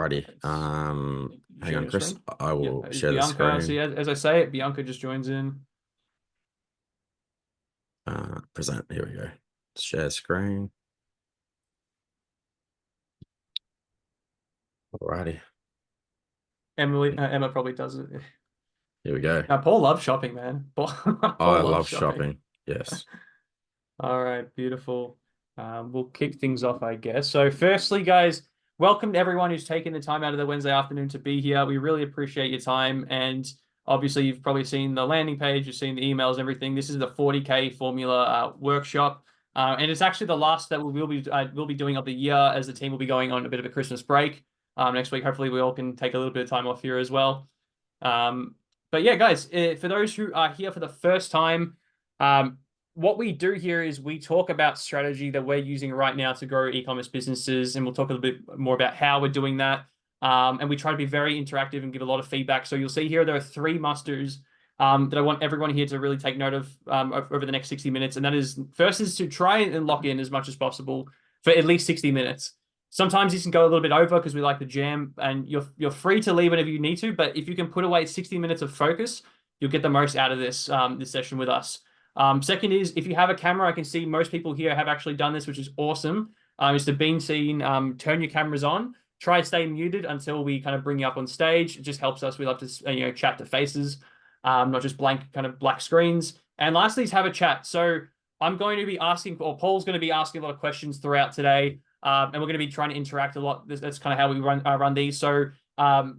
Alrighty. Hang Sharing on, your Chris. screen. I Yep, will is share the Bianca. screen. See, as I say it, Bianca just joins in. Present. Here we go. Share screen. Alrighty. Emma probably does it. Here we go. Now, Paul loves shopping, man. I Paul loves love shopping. shopping. Yes. All right, beautiful. We'll kick things off, I guess. So, firstly, guys, welcome to everyone who's taken the time out of the Wednesday afternoon to be here. We really appreciate your time. And obviously, you've probably seen the landing page, you've seen the emails, everything. This is the 40K formula workshop. And it's actually the last that we'll be doing of the year, as the team will be going on a bit of a Christmas break next week. Hopefully, we all can take a little bit of time off here as well. But yeah, guys, for those who are here for the first time, what we do here is we talk about strategy that we're using right now to grow e-commerce businesses, and we'll talk a little bit more about how we're doing that. And we try to be very interactive and give a lot of feedback. So you'll see here there are three must-dos that I want everyone here to really take note of over the next 60 minutes. And that is, first is to try and lock in as much as possible for at least 60 minutes. Sometimes this can go a little bit over because we like to jam, and you're free to leave whenever you need to. But if you can put away 60 minutes of focus, you'll get the most out of this session with us. Second is, if you have a camera, I can see most people here have actually done this, which is awesome. Is to being seen, turn your cameras on, try to stay muted until we kind of bring you up on stage. It just helps us. We love to, chat to faces, not just blank kind of black screens. And lastly is have a chat. So I'm going to be asking, or Paul's going to be asking a lot of questions throughout today. And we're going to be trying to interact a lot. That's kind of how we run these. So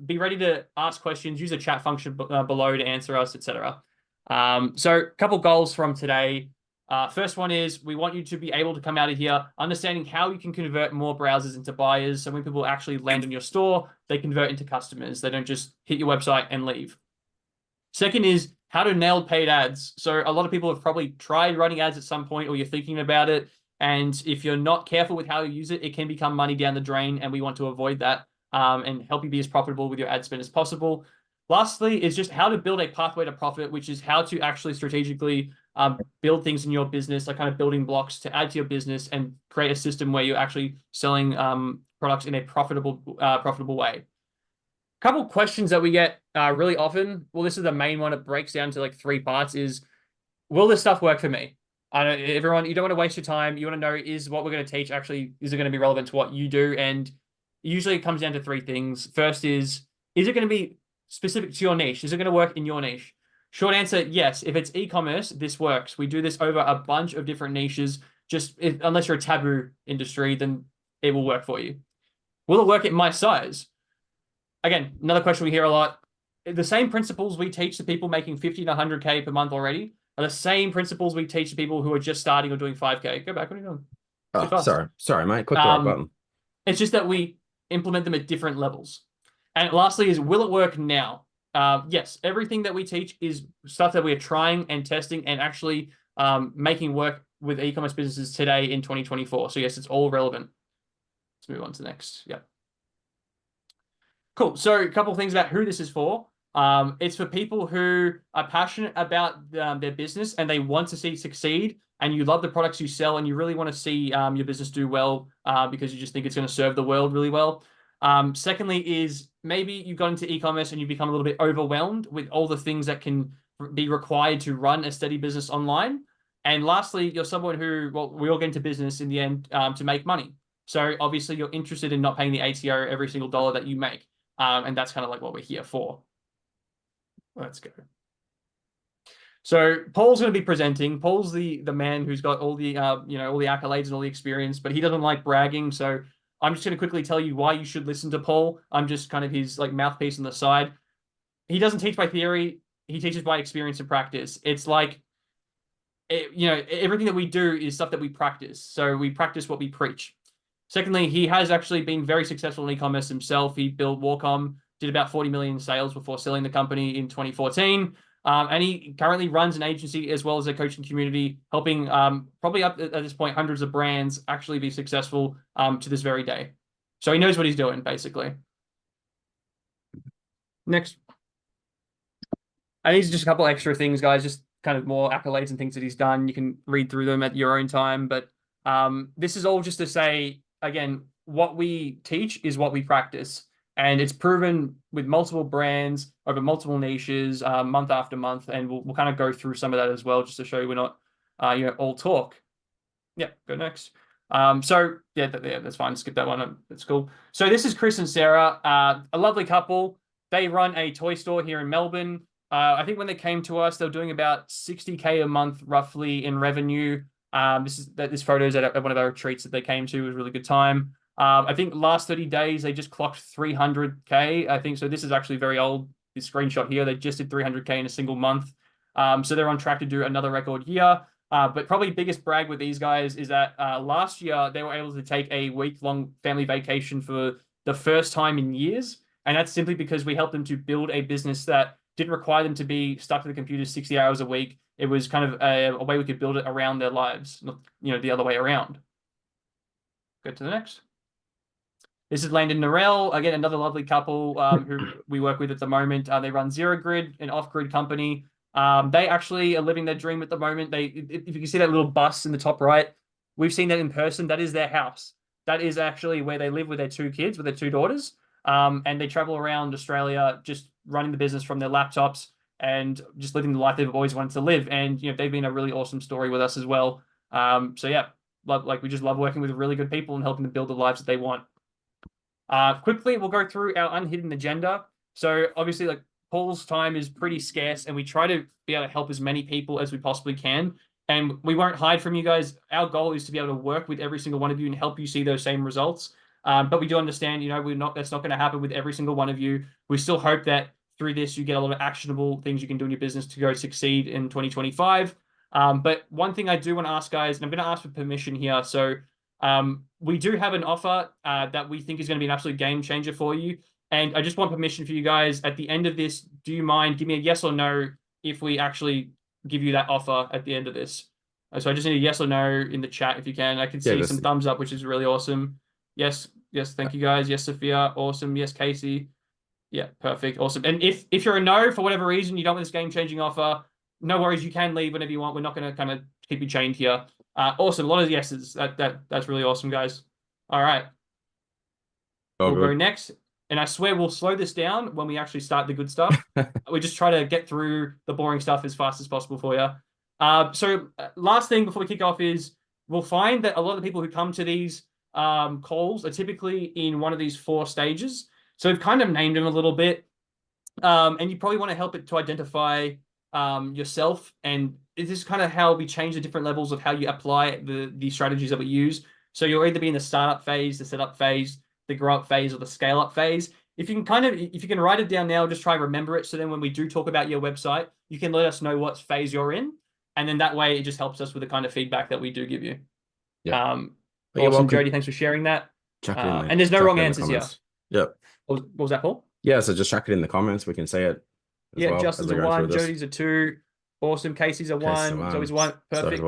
be ready to ask questions, use the chat function below to answer us, etc. So a couple goals from today. First one is we want you to be able to come out of here understanding how you can convert more browsers into buyers. So when people actually land in your store, they convert into customers. They don't just hit your website and leave. Second is how to nail paid ads. So a lot of people have probably tried running ads at some point, or you're thinking about it. And if you're not careful with how you use it, it can become money down the drain. And we want to avoid that and help you be as profitable with your ad spend as possible. Lastly is just how to build a pathway to profit, which is how to actually strategically build things in your business, like kind of building blocks to add to your business and create a system where you're actually selling products in a profitable way. Couple questions that we get really often. Well, this is the main one. It breaks down to like three parts. Is, will this stuff work for me? I know everyone, you don't want to waste your time. You want to know, is what we're going to teach actually, is it going to be relevant to what you do? And usually it comes down to three things. First is it going to be specific to your niche? Is it going to work in your niche? Short answer, yes. If it's e-commerce, this works. We do this over a bunch of different niches. Unless you're a taboo industry, then it will work for you. Will it work at my size? Again, another question we hear a lot. The same principles we teach to people making 50 to 100K per month already are the same principles we teach to people who are just starting or doing 5K. Go back. What are you doing? Too Oh, fast. sorry, mate. Click the right button. It's just that we implement them at different levels. And lastly is, will it work now? Yes, everything that we teach is stuff that we are trying and testing and actually making work with e-commerce businesses today in 2024. So yes, it's all relevant. Let's move on to the next. Yep. Cool. So a couple of things about who this is for. It's for people who are passionate about their business and they want to see succeed, and you love the products you sell and you really want to see your business do well because you just think it's going to serve the world really well. Secondly is maybe you got into e-commerce and you become a little bit overwhelmed with all the things that can be required to run a steady business online. And lastly, you're someone who, well, we all get into business in the end to make money. So obviously you're interested in not paying the ATO every single dollar that you make. And that's kind of like what we're here for. Let's go. So Paul's going to be presenting. Paul's the man who's got all the all the accolades and all the experience, but he doesn't like bragging. So I'm just going to quickly tell you why you should listen to Paul. I'm just kind of his like mouthpiece on the side. He doesn't teach by theory. He teaches by experience and practice. It's like, everything that we do is stuff that we practice. So we practice what we preach. Secondly, he has actually been very successful in e-commerce himself. He built Warcom, did about 40 million sales before selling the company in 2014. And he currently runs an agency as well as a coaching community, helping probably up at this point hundreds of brands actually be successful to this very day. So he knows what he's doing, basically. Next. And these are just a couple extra things, guys, just kind of more accolades and things that he's done. You can read through them at your own time. But this is all just to say, again, what we teach is what we practice. And it's proven with multiple brands over multiple niches, month after month. And we'll kind of go through some of that as well, just to show you we're not, all talk. Yeah, go next. So yeah, that's fine. Skip that one. That's cool. So this is Chris and Sarah, a lovely couple. They run a toy store here in Melbourne. I think when they came to us, they were doing about 60K a month roughly in revenue. This photo is at one of our retreats that they came to. It was a really good time. I think last 30 days they just clocked 300K. I think so. This is actually very old. This screenshot here, they just did 300K in a single month. So they're on track to do another record year. But probably biggest brag with these guys is that last year they were able to take a week-long family vacation for the first time in years. And that's simply because we helped them to build a business that didn't require them to be stuck to the computer 60 hours a week. It was kind of a way we could build it around their lives, not, the other way around. Go to the next. This is Landon Norell, again, another lovely couple who we work with at the moment. They run Zero Grid, an off-grid company. They actually are living their dream at the moment. If you can see that little bus in the top right, we've seen that in person. That is their house. That is actually where they live with their two kids, with their two daughters. And they travel around Australia, just running the business from their laptops and just living the life they've always wanted to live. And they've been a really awesome story with us as well. So yeah, we just love working with really good people and helping them build the lives that they want. Quickly, we'll go through our unhidden agenda. So obviously, like Paul's time is pretty scarce, and we try to be able to help as many people as we possibly can. And we won't hide from you guys. Our goal is to be able to work with every single one of you and help you see those same results. But we do understand, that's not going to happen with every single one of you. We still hope that through this, you get a lot of actionable things you can do in your business to go succeed in 2025. But one thing I do want to ask, guys, and I'm going to ask for permission here. So we do have an offer that we think is going to be an absolute game changer for you. And I just want permission for you guys at the end of this. Do you mind? Give me a yes or no if we actually give you that offer at the end of this. So I just need a yes or no in the chat if you can. I can see some thumbs up, which is really awesome. Yes. Thank you guys. Yes, Sophia. Awesome. Yes, Casey. Yeah, perfect. Awesome. And if you're a no for whatever reason, you don't want this game changing offer, no worries. You can leave whenever you want. We're not going to kind of keep you chained here. Awesome. A lot of yeses. That's really awesome, guys. All right. We'll go next. And I swear we'll slow this down when we actually start the good stuff. We just try to get through the boring stuff as fast as possible for you. So last thing before we kick off is we'll find that a lot of the people who come to these calls are typically in one of these 4 stages. So we've kind of named them a little bit. And you probably want to help it to identify yourself. And this is kind of how we change the different levels of how you apply the strategies that we use. So you'll either be in the startup phase, the setup phase, the grow up phase, or the scale up phase. If you can write it down now, just try and remember it. So then when we do talk about your website, you can let us know what phase you're in. And then that way it just helps us with the kind of feedback that we do give you. Yeah. Awesome, Jody. Thanks for sharing that. And there's no wrong answers here. Yep. What was that, Paul? Yeah, so just chuck it in the comments. We can say it. Yeah, Justin's a 1, Jody's a 2. Awesome. Casey's a 1. Zoe's 1. Perfect.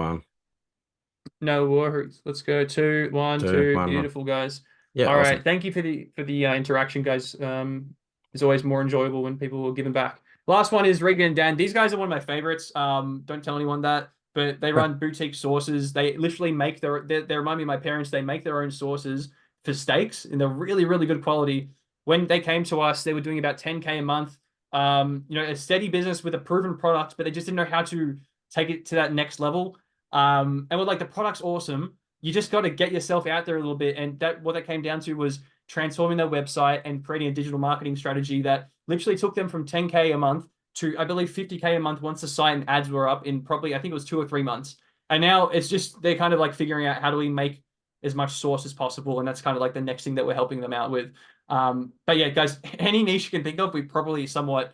No worries. Let's go 2, 1, 2. Beautiful, guys. Yeah. All right. Thank you for the interaction, guys. It's always more enjoyable when people are giving back. Last one is Regan and Dan. These guys are one of my favorites. Don't tell anyone that, but they run boutique sauces. They literally make they remind me of my parents. They make their own sauces for steaks, and they're really, really good quality. When they came to us, they were doing about 10K a month. A steady business with a proven product, but they just didn't know how to take it to that next level. And we're like, the product's awesome. You just got to get yourself out there a little bit. And what that came down to was transforming their website and creating a digital marketing strategy that literally took them from 10K a month to, I believe, 50K a month once the site and ads were up in probably, I think it was 2 or 3 months. And now it's just, they're kind of like figuring out how do we make as much source as possible. And that's kind of like the next thing that we're helping them out with. But yeah, guys, any niche you can think of, we probably somewhat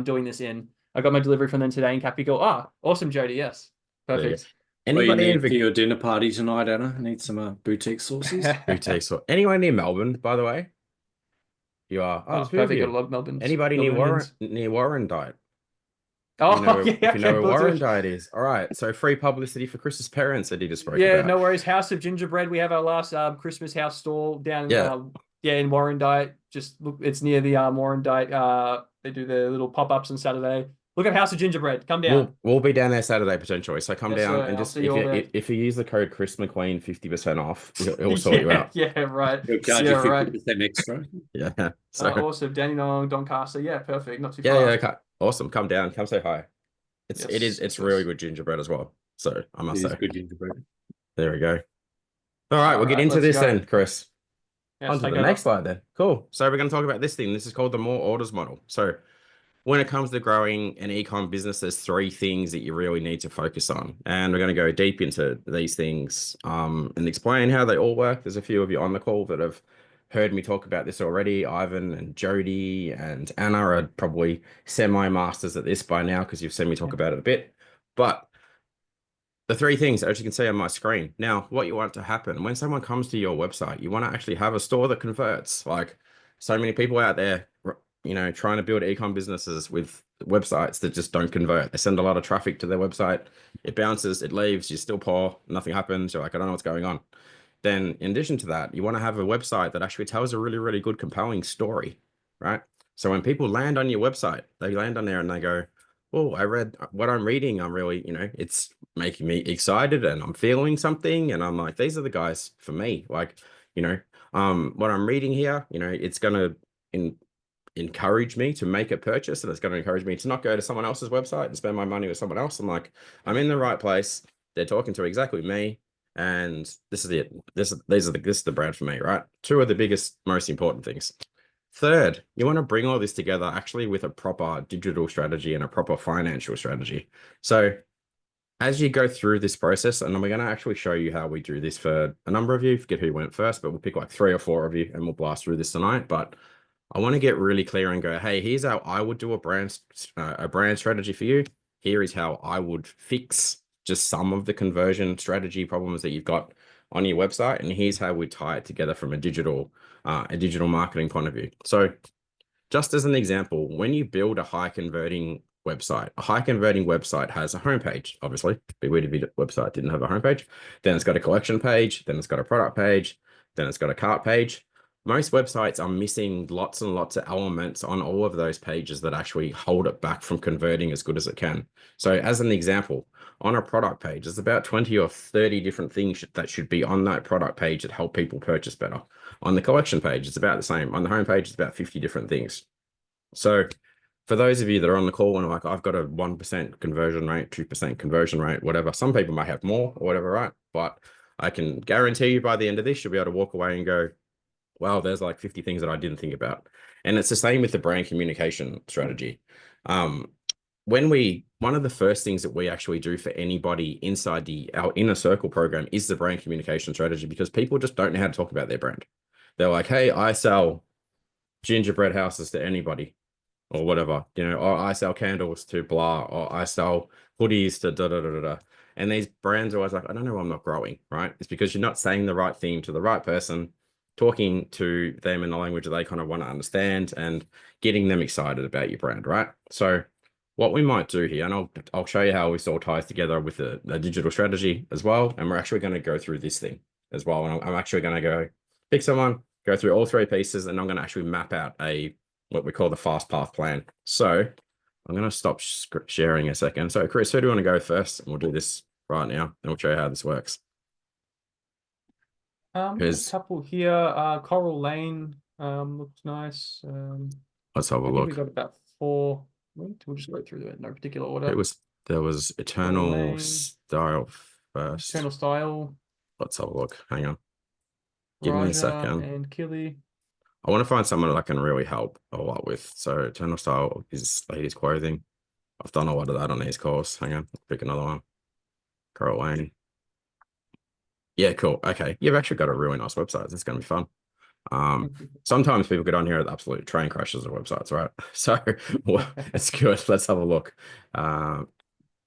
doing this in. I got my delivery from them today in Capital. Awesome, Jody. Yes. Perfect. Anybody in for your dinner party tonight, Anna? Need some boutique sauces? Boutique sauce. Anyone near Melbourne, by the way? You are. Oh, perfect. I love Melbourne. Anybody near Warrandyte? Oh, if you know where Warrandyte is. All right. So free publicity for Chris's parents that he just spoke about. Yeah, no worries. House of Gingerbread. We have our last Christmas house stall down in Warrandyte. Just look, it's near the Warrandyte. They do the little pop-ups on Saturday. Look at House of Gingerbread. Come down. We'll be down there Saturday potentially. So come Yes, down sir. and I'll just see you all there. if you use the code Chris McQueen 50% off, he'll sort you out. Yeah, right. He'll charge Yeah, you right. 50% extra. Yeah. So Awesome. Danny Long, Doncaster. Yeah, perfect. Not too yeah, far. okay. Awesome. Come down, come say hi. Yes, It's yes, really yes. good gingerbread as well. So I It must is say. good gingerbread. There we go. All right, All we'll get right, into let's this go. then, Chris. Yes, On to take the over. next slide then. Cool. So we're going to talk about this thing. This is called the more orders model. So when it comes to growing an e-com business, there's three things that you really need to focus on. And we're going to go deep into these things and explain how they all work. There's a few of you on the call that have heard me talk about this already. Ivan and Jody and Anna are probably semi-masters at this by now because you've seen me talk about it a bit. But the three things, as you can see on my screen. Now, what you want to happen when someone comes to your website, you want to actually have a store that converts. Like so many people out there, trying to build e-com businesses with websites that just don't convert. They send a lot of traffic to their website. It bounces, it leaves, you're still poor, nothing happens. You're like, I don't know what's going on. Then in addition to that, you want to have a website that actually tells a really, really good, compelling story, right? So when people land on your website, they land on there and they go, oh, I read what I'm reading. I'm really, it's making me excited and I'm feeling something. And I'm like, these are the guys for me. Like, what I'm reading here, it's going to encourage me to make a purchase and it's going to encourage me to not go to someone else's website and spend my money with someone else. I'm like, I'm in the right place. They're talking to exactly me. And this is it. This is the brand for me, right? Two of the biggest, most important things. Third, you want to bring all this together actually with a proper digital strategy and a proper financial strategy. So as you go through this process, and we're going to actually show you how we do this for a number of you, forget who went first, but we'll pick like 3 or 4 of you and we'll blast through this tonight. But I want to get really clear and go, hey, here's how I would do a brand strategy for you. Here is how I would fix just some of the conversion strategy problems that you've got on your website. And here's how we tie it together from a digital marketing point of view. So just as an example, when you build a high converting website has a homepage, obviously. Be weird if your website didn't have a homepage. Then it's got a collection page, then it's got a product page, then it's got a cart page. Most websites are missing lots and lots of elements on all of those pages that actually hold it back from converting as good as it can. So as an example, on a product page, there's about 20 or 30 different things that should be on that product page that help people purchase better. On the collection page, it's about the same. On the homepage, it's about 50 different things. So for those of you that are on the call and are like, I've got a 1% conversion rate, 2% conversion rate, whatever, some people might have more or whatever, right? But I can guarantee you by the end of this, you'll be able to walk away and go, wow, there's like 50 things that I didn't think about. And it's the same with the brand communication strategy. One of the first things that we actually do for anybody inside our inner circle program is the brand communication strategy, because people just don't know how to talk about their brand. They're like, hey, I sell gingerbread houses to anybody or whatever, or I sell candles to blah, or I sell hoodies to da da da da da. And these brands are always like, I don't know why I'm not growing, right? It's because you're not saying the right thing to the right person, talking to them in the language that they kind of want to understand and getting them excited about your brand, right? So what we might do here, and I'll show you how this all ties together with the digital strategy as well. And we're actually going to go through this thing as well. And I'm actually going to go pick someone, go through all 3 pieces, and I'm going to actually map out what we call the fast path plan. So I'm going to stop sharing a second. So Chris, who do you want to go first? And we'll do this right now, and we'll show you how this works. A couple here. Coral Lane looks nice. Let's have a I think look. we got about 4. We'll just go through it in no particular order. There was Eternal Style first. Eternal Style. Let's have a look. Hang on. Give me a Raja second. and Killy. I want to find someone that I can really help a lot with. So Eternal Style is ladies' clothing. I've done a lot of that on these calls. Hang on. Pick another one. Coral Lane. Yeah, cool. Okay. You've actually got a really nice website. It's going to be fun. Sometimes people get on here with absolute train crashes of websites, right? So it's good. Let's have a look.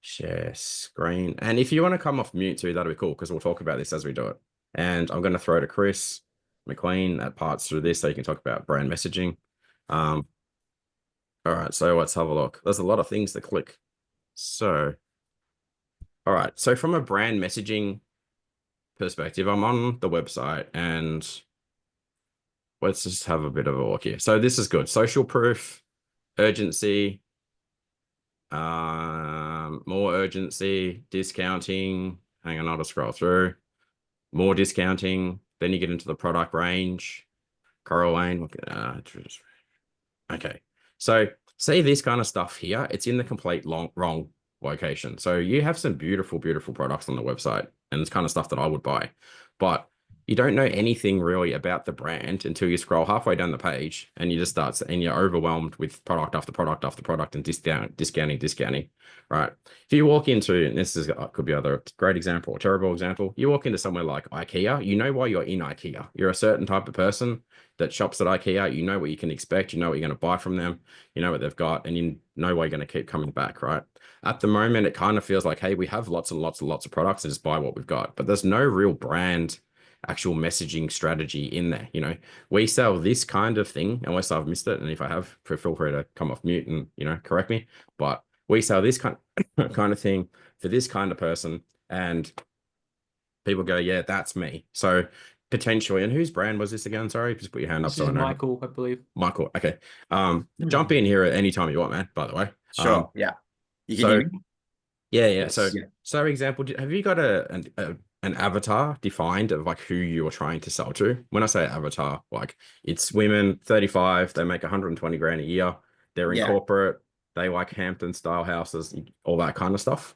Share screen. And if you want to come off mute too, that'll be cool, because we'll talk about this as we do it. And I'm going to throw to Chris McLean at parts through this so you can talk about brand messaging. All right, so let's have a look. There's a lot of things to click. So, all right. So from a brand messaging perspective, I'm on the website and let's just have a bit of a look here. So this is good. Social proof, urgency, more urgency, discounting. Hang on, I'll just scroll through. More discounting. Then you get into the product range. Coral Lane. Okay. So see this kind of stuff here, it's in the complete wrong location. So you have some beautiful, beautiful products on the website, and it's kind of stuff that I would buy. But you don't know anything really about the brand until you scroll halfway down the page and you just start and you're overwhelmed with product after product after product and discounting. Right. If you walk into, and this is could be either a great example or terrible example, you walk into somewhere like IKEA, you know why you're in IKEA. You're a certain type of person that shops at IKEA, you know what you can expect, you know what you're going to buy from them, you know what they've got, and you know why you're going to keep coming back, right? At the moment, it kind of feels like, hey, we have lots and lots and lots of products and just buy what we've got, but there's no real brand actual messaging strategy in there. You know, we sell this kind of thing, unless I've missed it, and if I have, feel free to come off mute and, you know, correct me, but we sell this kind of thing for this kind of person, and people go, yeah, that's me. So potentially, and whose brand was this again? Sorry, just put your hand up This so is I know. Michael, I believe. Michael. Okay. Jump in here at any time you want, man, by the way. Sure. Yeah. You can So hear me? yeah. Yes. So example, have you got an avatar defined of like who you're trying to sell to? When I say avatar, like it's women 35, they make 120 grand a year, they're in Yeah. corporate, they like Hampton style houses, all that kind of stuff.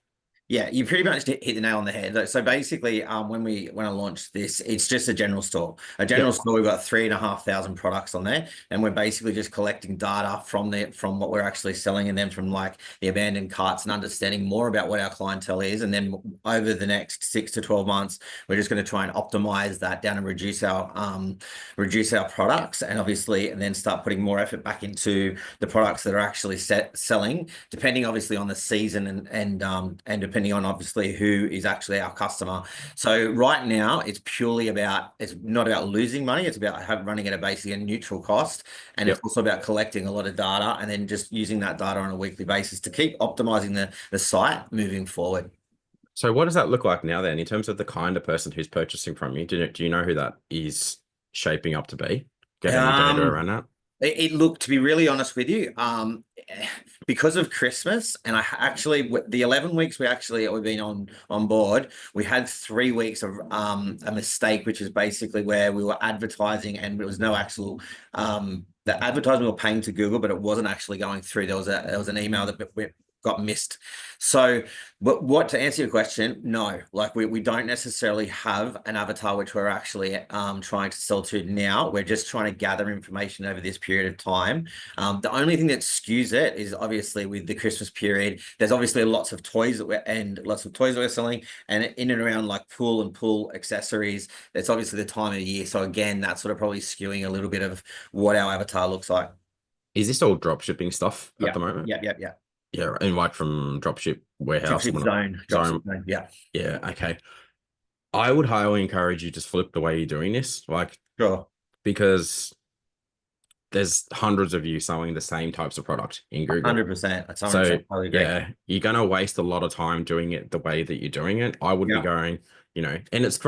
Yeah, you pretty much hit the nail on the head. So basically, when I launched this, it's just a general store. A general store. We've got 3,500 products on there, and we're basically just collecting data from what we're actually selling, and then from like the abandoned carts, and understanding more about what our clientele is. And then over the next 6 to 12 months, we're just going to try and optimize that down and reduce our products, and obviously, and then start putting more effort back into the products that are actually selling, depending obviously on the season and depending on obviously who is actually our customer. So right now it's not about losing money. It's about running at a basically a neutral cost. And it's also about collecting a lot of data and then just using that data on a weekly basis to keep optimizing the site moving forward. So what does that look like now then in terms of the kind of person who's purchasing from you? Do you know who that is shaping up to be? Get any data around that? It looked, to be really honest with you, because of Christmas, and I actually the 11 weeks we've been on board, we had 3 weeks of a mistake, which is basically where we were advertising and it was no actual the advertising we were paying to Google, but it wasn't actually going through. There was an email that got missed. So what to answer your question, no, like we don't necessarily have an avatar which we're actually trying to sell to now. We're just trying to gather information over this period of time. The only thing that skews it is obviously with the Christmas period, there's obviously lots of toys that we're selling, and in and around like pool accessories, that's obviously the time of the year. So again, that's sort of probably skewing a little bit of what our avatar looks like. Is this all drop shipping stuff at the moment? Yeah. Yeah, and like from dropship warehouse. Dropship zone. Yeah. Yeah, okay. I would highly encourage you to flip the way you're doing this, like, Sure. because there's hundreds of you selling the same types of product in Google. 100%. That's 100%. So Totally agree. yeah, you're gonna waste a lot of time doing it the way that you're doing it. I would be going, you know, and it's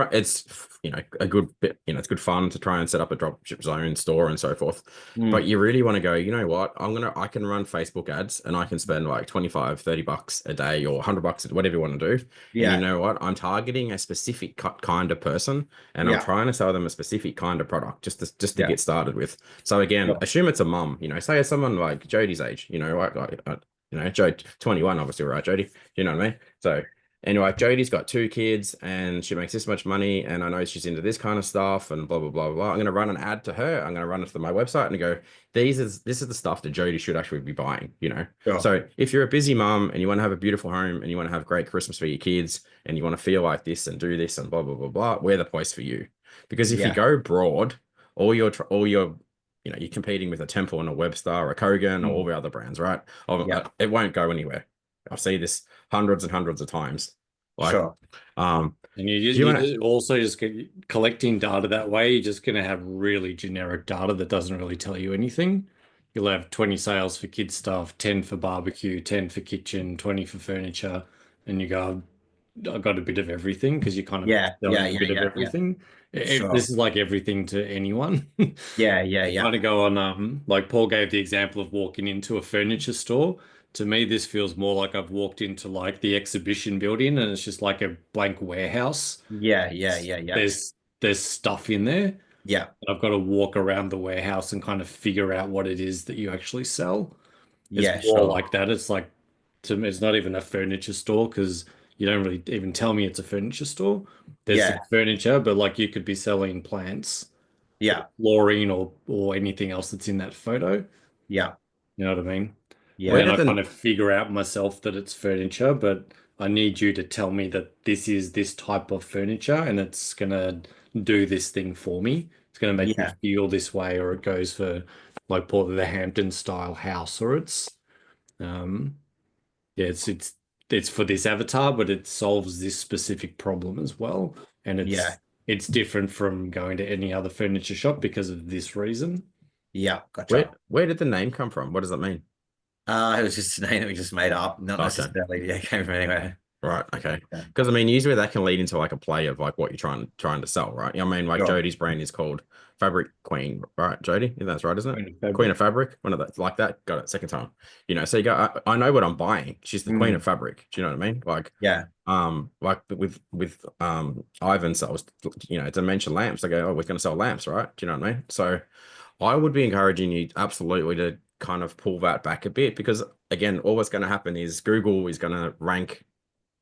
you know, a good bit, you know, it's good fun to try and set up a dropship zone store and so forth. But you really want to go, you know what, I can run Facebook ads and I can spend like 25, 30 bucks a day or 100 bucks, whatever you want to do. Yeah. And you know what, I'm targeting a specific kind of person and I'm trying to sell them a specific kind of product just to get started with. So again, assume it's a mum, you know, say it's someone like Jody's age, you know, like you know, Jody 21, obviously, right, Jody? You know what I mean? So anyway, Jody's got 2 kids and she makes this much money and I know she's into this kind of stuff and blah, blah, blah, blah. I'm going to run an ad to her. I'm going to run it to my website and go, this is the stuff that Jody should actually be buying, you know? Sure. So if you're a busy mom and you want to have a beautiful home and you want to have great Christmas for your kids and you want to feel like this and do this and blah, blah, blah, blah, we're the place for you. Because if you go broad, all your you know, you're competing with a Temple and a Webster or a Kogan or all the other brands, right? It won't go anywhere. I see this hundreds and hundreds of times. Like, and you also just get collecting data that way. You're just going to have really generic data that doesn't really tell you anything. You'll have 20 sales for kids stuff, 10 for barbecue, 10 for kitchen, 20 for furniture, and you go, I've got a bit of everything because you kind of selling a bit of everything. This is like everything to anyone. Yeah. Trying to go on, like Paul gave the example of walking into a furniture store to me, this feels more like I've walked into like the exhibition building and it's just like a blank warehouse. Yeah. There's stuff in there. Yeah. And I've got to walk around the warehouse and kind of figure out what it is that you actually sell. It's Yeah, more sure. like that. It's like, to me, it's not even a furniture store because you don't really even tell me it's a furniture store. There's some Yeah. furniture, but like you could be selling plants, Yeah. flooring, or anything else that's in that photo. Yeah. You know what I mean? And Where Yeah. then did I the kind of figure out myself that it's furniture, but I need you to tell me that this is this type of furniture and it's gonna do this thing for me. It's gonna make me Yeah. feel this way, or it goes for like Port of the Hampton style house, or um yeah, it's for this avatar, but it solves this specific problem as well. And Yeah. it's different from going to any other furniture shop because of this reason. Yeah. Gotcha. where did the name come from? What does that mean? It was just a name that we just made up, not Okay. necessarily, yeah, came from anywhere. Right. Okay. Yeah. Because I mean, usually that can lead into like a play of like what you're trying to sell, right? I mean, like Sure. Jodie's brand is called Fabric Queen, right? Jodie, that's right, isn't it? Queen of Fabric. Queen of Fabric, one of those like that. Got it. Second time. So you go. I know what I'm buying. She's the Queen of Fabric. Do you know what I mean? Like with Ivan sells, dimension lamps. I go, oh, we're going to sell lamps, right? Do you know what I mean? So I would be encouraging you absolutely to kind of pull that back a bit because again, all what's going to happen is Google is going to rank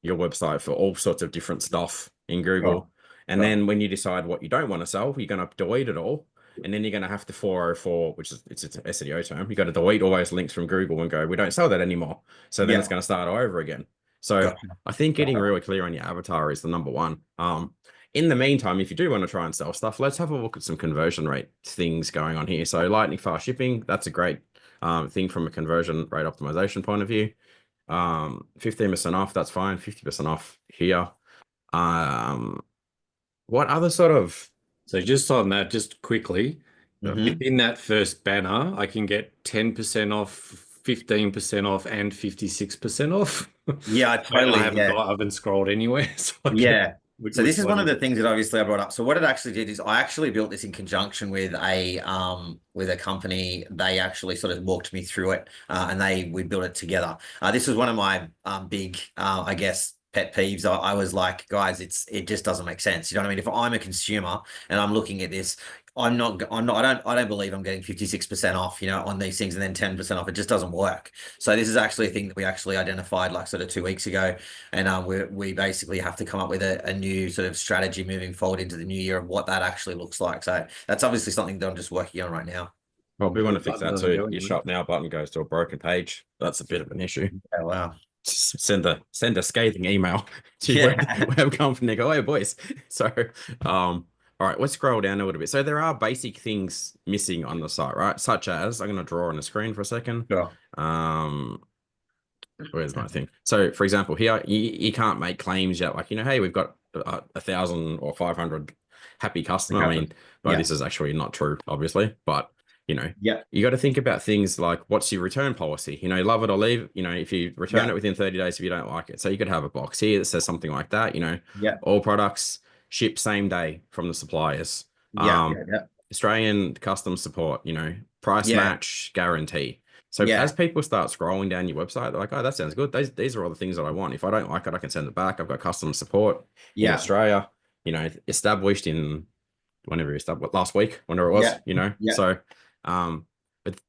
your website for all sorts of different stuff in Google. Sure. And Sure. then when you decide what you don't want to sell, you're going to delete it all. And then you're going to have to 404, which is it's an SEO term. You got to delete all those links from Google and go, we don't sell that anymore. So then Yeah. it's going to start over again. So Gotcha. I think getting Gotcha. really clear on your avatar is the number one. In the meantime, if you do want to try and sell stuff, let's have a look at some conversion rate things going on here. So lightning fast shipping, that's a great thing from a conversion rate optimization point of view. 15% off, that's fine. 50% off here. What other sort of So just on that, just quickly, Mhm. within that first banner, I can get 10% off, 15% off, and 56% off. Yeah, I totally. I haven't scrolled anywhere. So Yeah. which So this is one of one the things that obviously I brought up. So what it actually did is I actually built this in conjunction with a company. They actually sort of walked me through it, and we built it together. This was one of my big I guess pet peeves. I was like, guys, it just doesn't make sense. You know what I mean? If I'm a consumer and I'm looking at this, I don't believe I'm getting 56% off, on these things and then 10% off. It just doesn't work. So this is actually a thing that we actually identified like sort of 2 weeks ago. And we basically have to come up with a new sort of strategy moving forward into the new year of what that actually looks like. So that's obviously something that I'm just working on right now. probably want to fix button that doesn't too. go Your anywhere. shop now button goes to a broken page. That's a bit of an issue. Yeah, wow. Send a scathing email to Yeah. web company. Go, hey boys. So all right, let's scroll down a little bit. So there are basic things missing on the site, right? Such as I'm going to draw on the screen for a second. Sure. Where's my thing? So for example, here you can't make claims yet. Like, hey, we've got 1,000 or 500 happy customer. I mean, Yeah. this is actually not true, obviously, but Yeah. you got to think about things like what's your return policy? Love it or leave. If you return Yeah. it within 30 days if you don't like it. So you could have a box here that says something like that. Yeah. All products ship same day from the suppliers. Yeah. Australian customs support. Price Yeah. match guarantee. So Yeah. as people start scrolling down your website, they're like, oh, that sounds good. These are all the things that I want. If I don't like it, I can send it back. I've got customs support in Yeah. Australia. Established in whenever you established last week, whenever it was. Yeah. Yeah. So. But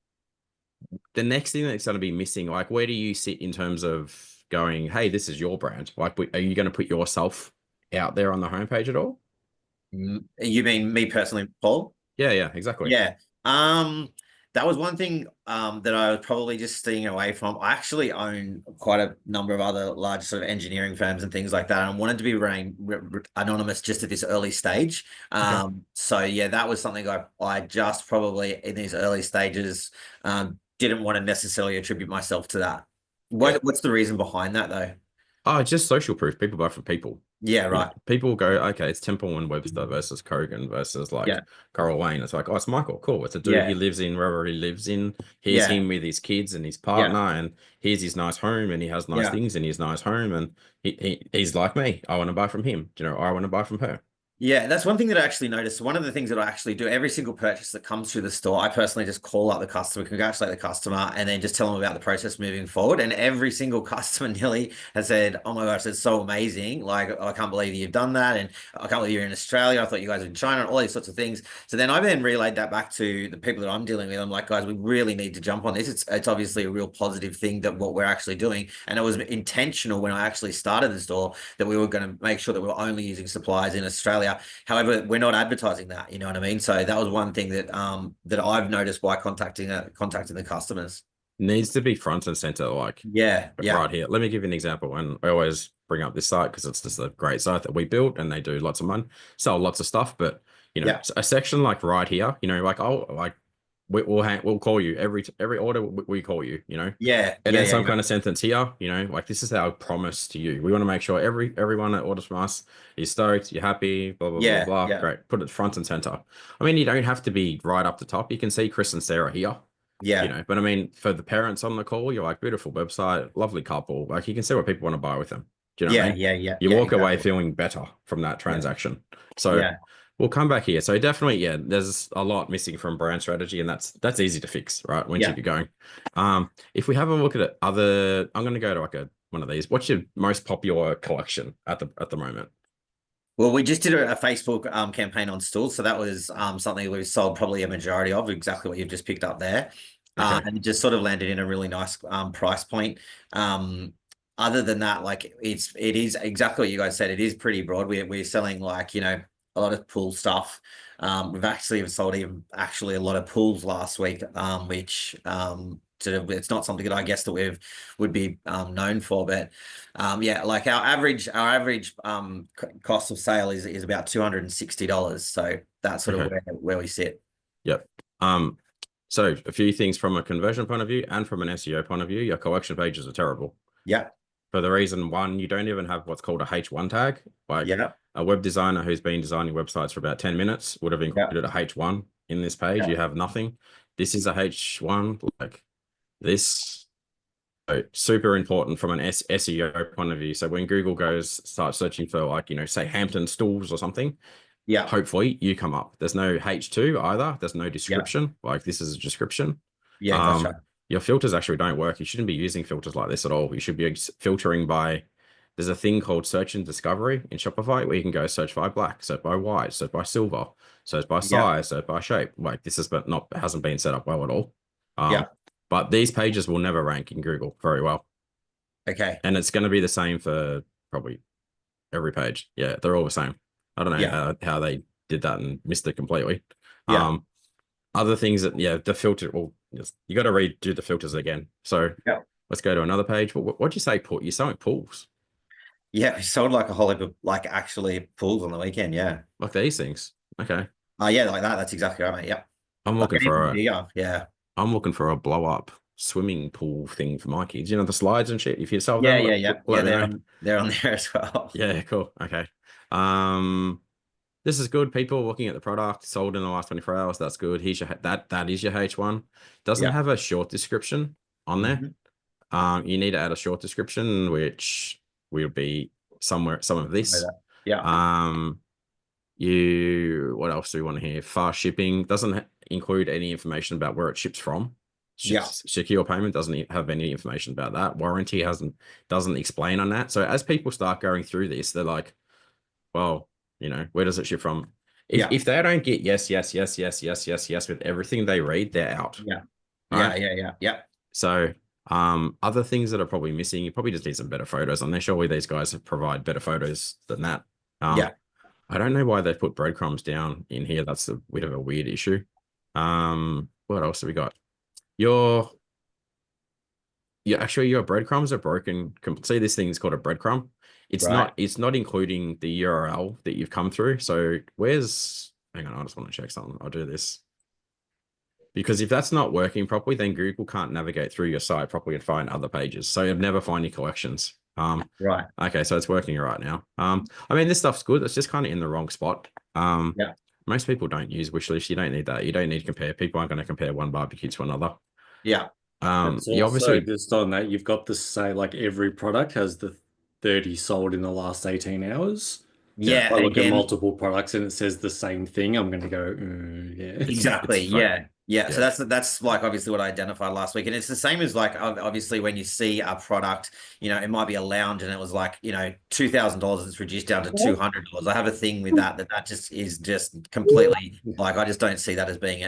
the next thing that's going to be missing, like, where do you sit in terms of going, hey, this is your brand? Like, are you going to put yourself out there on the homepage at all? You mean me personally, Paul? Yeah, exactly. Yeah. That was one thing that I was probably just staying away from. I actually own quite a number of other large sort of engineering firms and things like that. And I wanted to be anonymous just at this early stage. So yeah, that was something I just probably in these early stages didn't want to necessarily attribute myself to that. What's the reason behind that though? Oh, it's just social proof. People buy from people. Yeah, right. People go, okay, it's Temple and Webster versus Kogan versus Coral Lane. It's like, oh, it's Michael. Cool. It's a dude. He lives in wherever he lives in. Here's him with his kids and his partner, and here's his nice home, and he has nice things in his nice home, and he's like me. I want to buy from him. I want to buy from her. Yeah, that's one thing that I actually noticed. One of the things that I actually do every single purchase that comes through the store, I personally just call up the customer, congratulate the customer, and then just tell them about the process moving forward. And every single customer nearly has said, "Oh my gosh, it's so amazing! Like, I can't believe you've done that, and I can't believe you're in Australia. I thought you guys were in China, and all these sorts of things." So then I then relayed that back to the people that I'm dealing with. I'm like, guys, we really need to jump on this. It's obviously a real positive thing that what we're actually doing, and it was intentional when I actually started the store that we were going to make sure that we were only using suppliers in Australia. However, we're not advertising that, you know what I mean? So that was one thing that that I've noticed by contacting the customers. Needs to be front and center, like Yeah, right here. Let me give you an example. And I always bring up this site because it's just a great site that we built, and they do lots of money, sell lots of stuff. But you know, yeah, a section like right here, you know, like we'll call you every order. We call you, you know, yeah, and yeah, then yeah, some yeah, kind of sentence here, you know, like this is our promise to you. We want to make sure everyone that orders from us is stoked, you're happy, blah blah blah yeah, blah. yeah, Great, put it front and center. I mean, you don't have to be right up the top. You can see Chris and Sarah here, you yeah, know. But I mean, for the parents on the call, you're like, beautiful website, lovely couple. Like you can see what people want to buy with them. Do you know what I yeah, mean? yeah, yeah, You yeah, walk away exactly. feeling better from that Yeah, transaction. So yeah. we'll come back here. So definitely, yeah, there's a lot missing from brand strategy, and that's easy to fix, right? Once you Yeah. get going. If we have a look at it, I'm going to go to like one of these. What's your most popular collection at the moment? Well, we just did a Facebook campaign on stools, so that was something we sold probably a majority of, exactly what you've just picked up there. Okay. And it just sort of landed in a really nice price point. Um, Other than that, like it is exactly what you guys said. It is pretty broad. We're selling, like, you know, a lot of pool stuff. We've actually sold even actually a lot of pools last week, which sort of, it's not something that I guess that would be known for, but yeah, like our average cost of sale is about $260. So that's sort of Okay. where we sit. Yep. So a few things from a conversion point of view and from an SEO point of view, your collection pages are terrible. Yeah, For the reason, one, you don't even have what's called a H1 tag. Like yeah, a web designer who's been designing websites for about 10 minutes would have yeah, included a H1 in this page. yeah, You have nothing. This is a H1, like this. So super important from an SEO point of view. So when Google starts searching for, like, you know, say Hampton stools or something, yeah, hopefully you come up. There's no H2 either. There's no yeah, description. Like this is a description. yeah, Um, gotcha. your filters actually don't work. You shouldn't be using filters like this at all. You should be filtering by, there's a thing called search and discovery in Shopify where you can go search by black, search by white, search by silver, search by Yeah, size, search by shape. Like this is, but not, hasn't been set up well at all. yeah, But these pages will never rank in Google very well. okay, And it's going to be the same for probably every page. Yeah, they're all the same. I don't yeah, know how they did that and missed it completely. yeah, Other things that, yeah, the filter, well, you got to redo the filters again. So yeah, let's go to another page. What'd you say? You're selling pools, yeah. We sold like a whole heap of, like, actually pools on the weekend. Yeah. like these things. Okay. Yeah, like that. That's exactly right, mate. Yeah. I'm Like looking even for a, bigger. Yeah. I'm looking for a blow up swimming pool thing for my kids. You know, the slides and shit. If you sell Yeah, them, yeah, yeah. Yeah, let me know. they're on there as well. Yeah, cool. Okay. Um, This is good. People looking at the product sold in the last 24 hours. That's good. Here's your that is your H1. Doesn't Yeah. have a short description on there. Mhm. You need to add a short description, which will be somewhere, some of this. Yeah. What else do we want to hear? Fast shipping doesn't include any information about where it ships from. Yeah. Secure payment doesn't have any information about that. Warranty doesn't explain on that. So as people start going through this, they're like, well, you know, where does it ship from? Yeah. If they don't get yes, yes, yes, yes, yes, yes, yes with everything they read, they're out. Yeah. Right. Yeah. So other things that are probably missing, you probably just need some better photos on there. Surely these guys provide better photos than that. Yeah. I don't know why they put breadcrumbs down in here. That's a bit of a weird issue. What else have we got? Your breadcrumbs are broken. See, this thing's called a breadcrumb. Right. It's not including the URL that you've come through. So hang on, I just want to check something. I'll do this. Because if that's not working properly, then Google can't navigate through your site properly and find other pages. So you'll never find your collections. Right. Okay, so it's working right now. I mean, this stuff's good. It's just kind of in the wrong spot. Yeah. Most people don't use wish lists. You don't need that. You don't need to compare. People aren't going to compare one barbecue to another. Yeah. It's You also obviously just on that, you've got to say like every product has the 30 sold in the last 18 hours. Yeah, I look at again, multiple products and it says the same thing, I'm going to go, yeah. exactly. It's fake. Yeah. So Yeah. that's like obviously what I identified last week. And it's the same as like obviously when you see a product, it might be a lounge and it was like, $2,000, it's reduced down to $200. I have a thing with that just is just completely like I just don't see that as being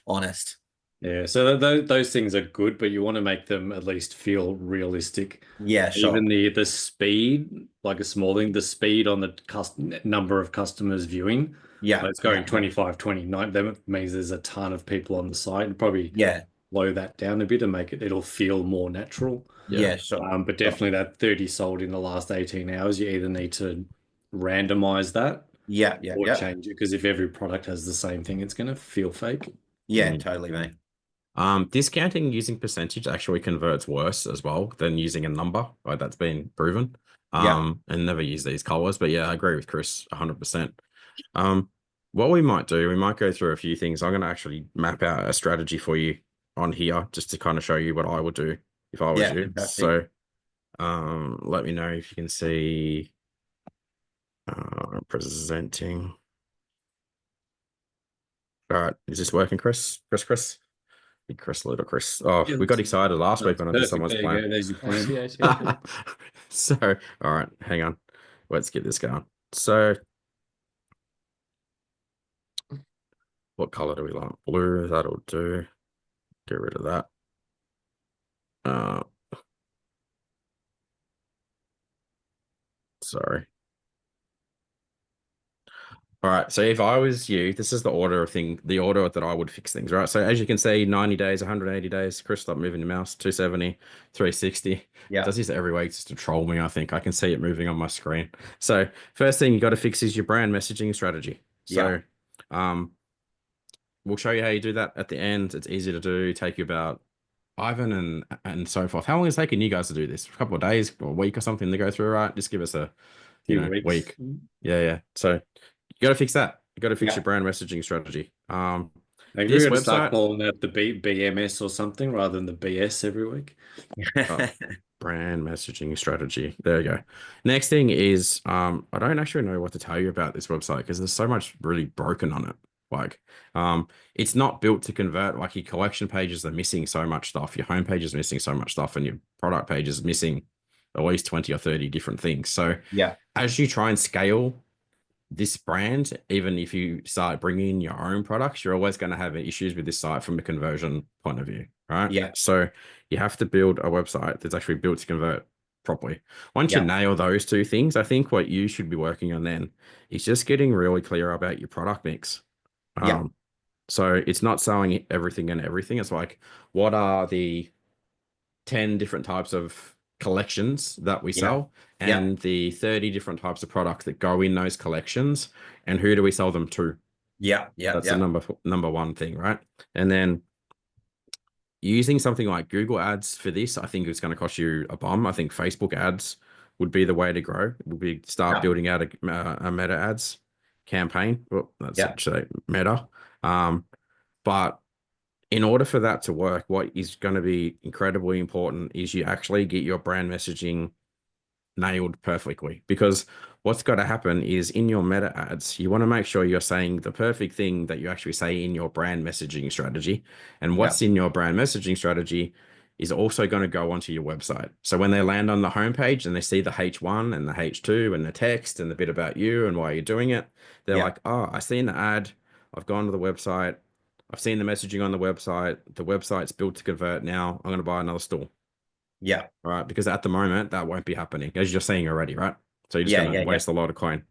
honest. Yeah, so those things are good, but you want to make them at least feel realistic. Yeah, sure. Even the speed, like a small thing, the speed on the number of customers viewing, Yeah. like it's going 25, 29, that means there's a ton of people on the site, and probably Yeah. slow that down a bit and it'll feel more natural. Yeah, sure. But definitely that 30 sold in the last 18 hours, you either need to randomize that Yeah. or change it, because if every product has the same thing, it's going to feel fake. Yeah, totally, mate. Discounting using percentage actually converts worse as well than using a number. Like that's been proven. And never use these colors. But yeah, I agree with Chris 100%. What we might do, we might go through a few things. I'm going to actually map out a strategy for you on here just to kind of show you what I would do if I was you. Fantastic. So let me know if you can see presenting. All right, is this working, Chris? Chris? Big Chris, little Chris. Oh, Yeah, we got excited last week when I did someone's there you go. plan. There's your plan. Yeah. So, all right, hang on. Let's get this going. So, what color do we like? Blue, that'll do. Get rid of that. Sorry. All right, so if I was you, this is the order that I would fix things, right? So as you can see, 90 days, 180 days. Chris, stop moving your mouse. 270, 360. Yeah. Does this every week just to troll me, I think. I can see it moving on my screen. So first thing you got to fix is your brand messaging strategy. So we'll show you how you do that at the end. It's easy to do. Take you about Ivan and so forth. How long is it taking you guys to do this? A couple of days or a week or something to go through, right? Just give us a week. Yeah. So you got to fix that. You got to fix your brand messaging strategy. Maybe we're going to start calling that the BMS or something rather than the BS every week. Brand messaging strategy. There you go. Next thing is, I don't actually know what to tell you about this website because there's so much really broken on it. Like, it's not built to convert. Like your collection pages are missing so much stuff. Your homepage is missing so much stuff, and your product page is missing at least 20 or 30 different things. So as you try and scale this brand, even if you start bringing in your own products, you're always going to have issues with this site from a conversion point of view, right? Yeah. So you have to build a website that's actually built to convert properly. Once you nail those two things, I think what you should be working on then is just getting really clear about your product mix. So it's not selling everything and everything. It's like, what are the 10 different types of collections that we sell and the 30 different types of products that go in those collections, and who do we sell them to? That's the number one thing, right? And then using something like Google ads for this, I think it's going to cost you a bomb. I think Facebook ads would be the way to grow. Would be start building out a meta ads campaign. Well, that's actually meta. But in order for that to work, what is going to be incredibly important is you actually get your brand messaging nailed perfectly, because what's got to happen is in your meta ads, you want to make sure you're saying the perfect thing that you actually say in your brand messaging strategy. And what's in your brand messaging strategy is also going to go onto your website. So when they land on the homepage and they see the H1 and the H2 and the text and the bit about you and why you're doing it, they're like, oh, I seen the ad. I've gone to the website. I've seen the messaging on the website. The website's built to convert now. I'm going to buy another store. Yeah. Right. Because at the moment, that won't be happening, as you're seeing already, right? So you're just going to waste a lot of coin.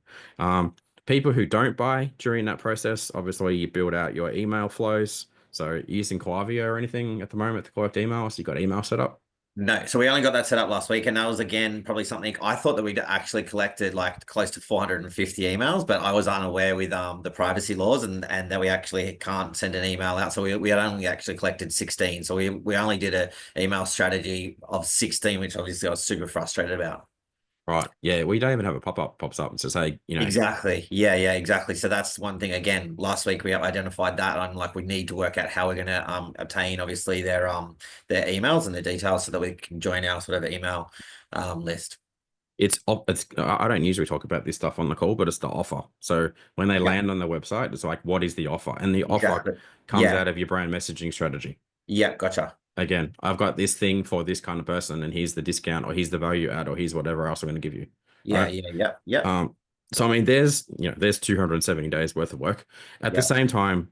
People who don't buy during that process, obviously you build out your email flows. So using Klaviyo or anything at the moment to collect emails, so you got email set up? No, so we only got that set up last week, and that was again probably something I thought that we'd actually collected like close to 450 emails, but I was unaware with the privacy laws and that we actually can't send an email out. So we had only actually collected 16. So we only did a email strategy of 16, which obviously I was super frustrated about. Right. Yeah, we don't even have a pop-up pops up and says, hey, Exactly. Yeah, exactly. So that's one thing. Again, last week we identified that. I'm like, we need to work out how we're going to obtain obviously their emails and their details so that we can join our sort of email list. it's I don't usually talk about this stuff on the call, but it's the offer. So when they Yeah, land on the website, it's like, what is the offer? And the offer exactly. comes Yeah, out of your brand messaging strategy. yeah, gotcha. Again, I've got this thing for this kind of person, and here's the discount, or here's the value add, or here's whatever else I'm going to give you. Yeah, Right. yeah, yeah, yeah, So I mean, there's 270 days worth of work. At the yeah, same time,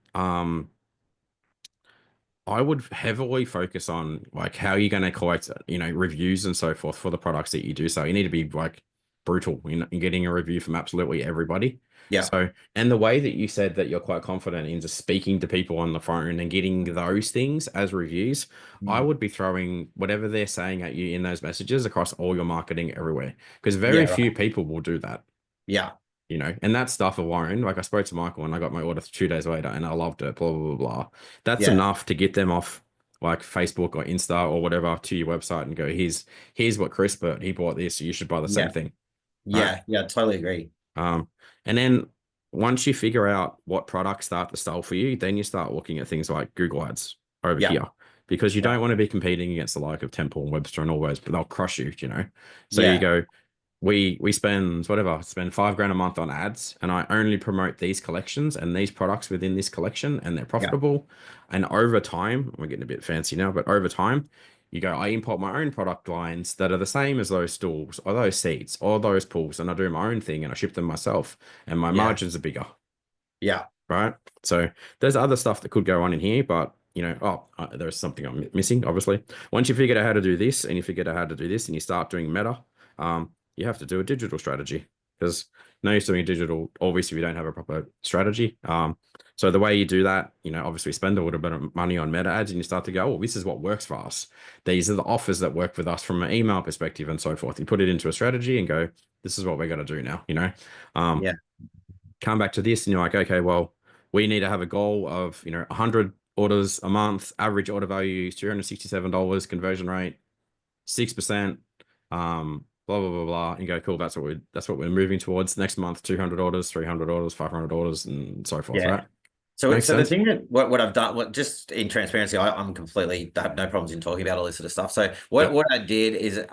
I would heavily focus on like how you're going to collect, reviews and so forth for the products that you do. So you need to be like brutal in getting a review from absolutely everybody. yeah. So, and the way that you said that you're quite confident in just speaking to people on the phone and getting those things as reviews, I Mm. would be throwing whatever they're saying at you in those messages across all your marketing everywhere, because Yeah, very few right. people will do that. Yeah, And that stuff alone, like I spoke to Michael and I got my order 2 days later and I loved it, blah, blah, blah, blah. That's yeah, enough to get them off like Facebook or Insta or whatever to your website and go, here's what Chris bought. He bought this. So you should buy the same yeah, thing. Right. yeah, yeah. Totally agree. And then once you figure out what products start to sell for you, then you start looking at things like Google Ads over Yeah, here because you yeah, don't want to be competing against the like of Temple and Webster and all those, but they'll crush you. So you yeah, go, we spend spend $5,000 a month on ads, and I only promote these collections and these products within this collection, and they're yeah, profitable. And over time, we're getting a bit fancy now, but over time, you go, I import my own product lines that are the same as those stools or those seats or those pools, and I do my own thing and I ship them myself, and my yeah, margins are bigger, yeah, right? So there's other stuff that could go on in here, but there's something I'm missing, obviously. Once you figure out how to do this and you figure out how to do this and you start doing meta, you have to do a digital strategy because no use doing digital, obviously, if you don't have a proper strategy. So the way you do that, obviously spend a little bit of money on meta ads and you start to go, oh, this is what works for us. These are the offers that work with us from an email perspective and so forth. You put it into a strategy and go, this is what we're going to do now. Um, yeah, come back to this and you're like, okay, well, we need to have a goal of 100 orders a month, average order value is $267, conversion rate 6%, blah blah blah blah, and go, cool, that's what we're moving towards next month. 200 orders, 300 orders, 500 orders, and so forth. yeah. Right? So, Makes so the sense. thing that what I've done, just in transparency, I'm completely I have no problems in talking about all this sort of stuff. So what Yep. what I did is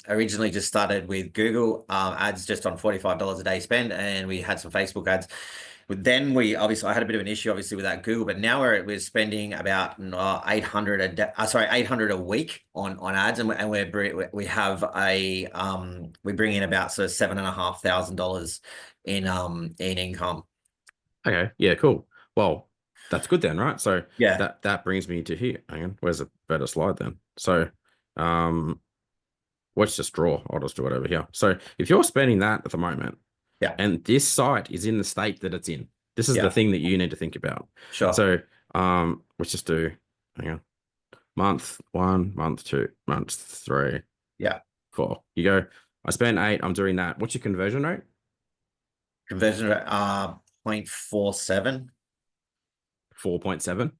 originally just started with Google ads just on $45 a day spend, and we had some Facebook ads. But then I had a bit of an issue obviously with that Google, but now we're spending about 800 a day, 800 a week on ads, and we have we bring in about sort of $7,500 in income. Okay. Yeah. Cool. Well, that's good then, right? So Yeah, that brings me to here. Hang on. Where's a better slide then? So, um, let's just draw. I'll just do it over here. So if you're spending that at the moment, yeah, and this site is in the state that it's in, this is the yeah, thing that you need to think about. sure. So, let's just do, hang on, month one, month two, month three, Yeah. 4. You go, I spent 8, I'm doing that. What's your conversion rate? Conversion rate 0.47. 4.7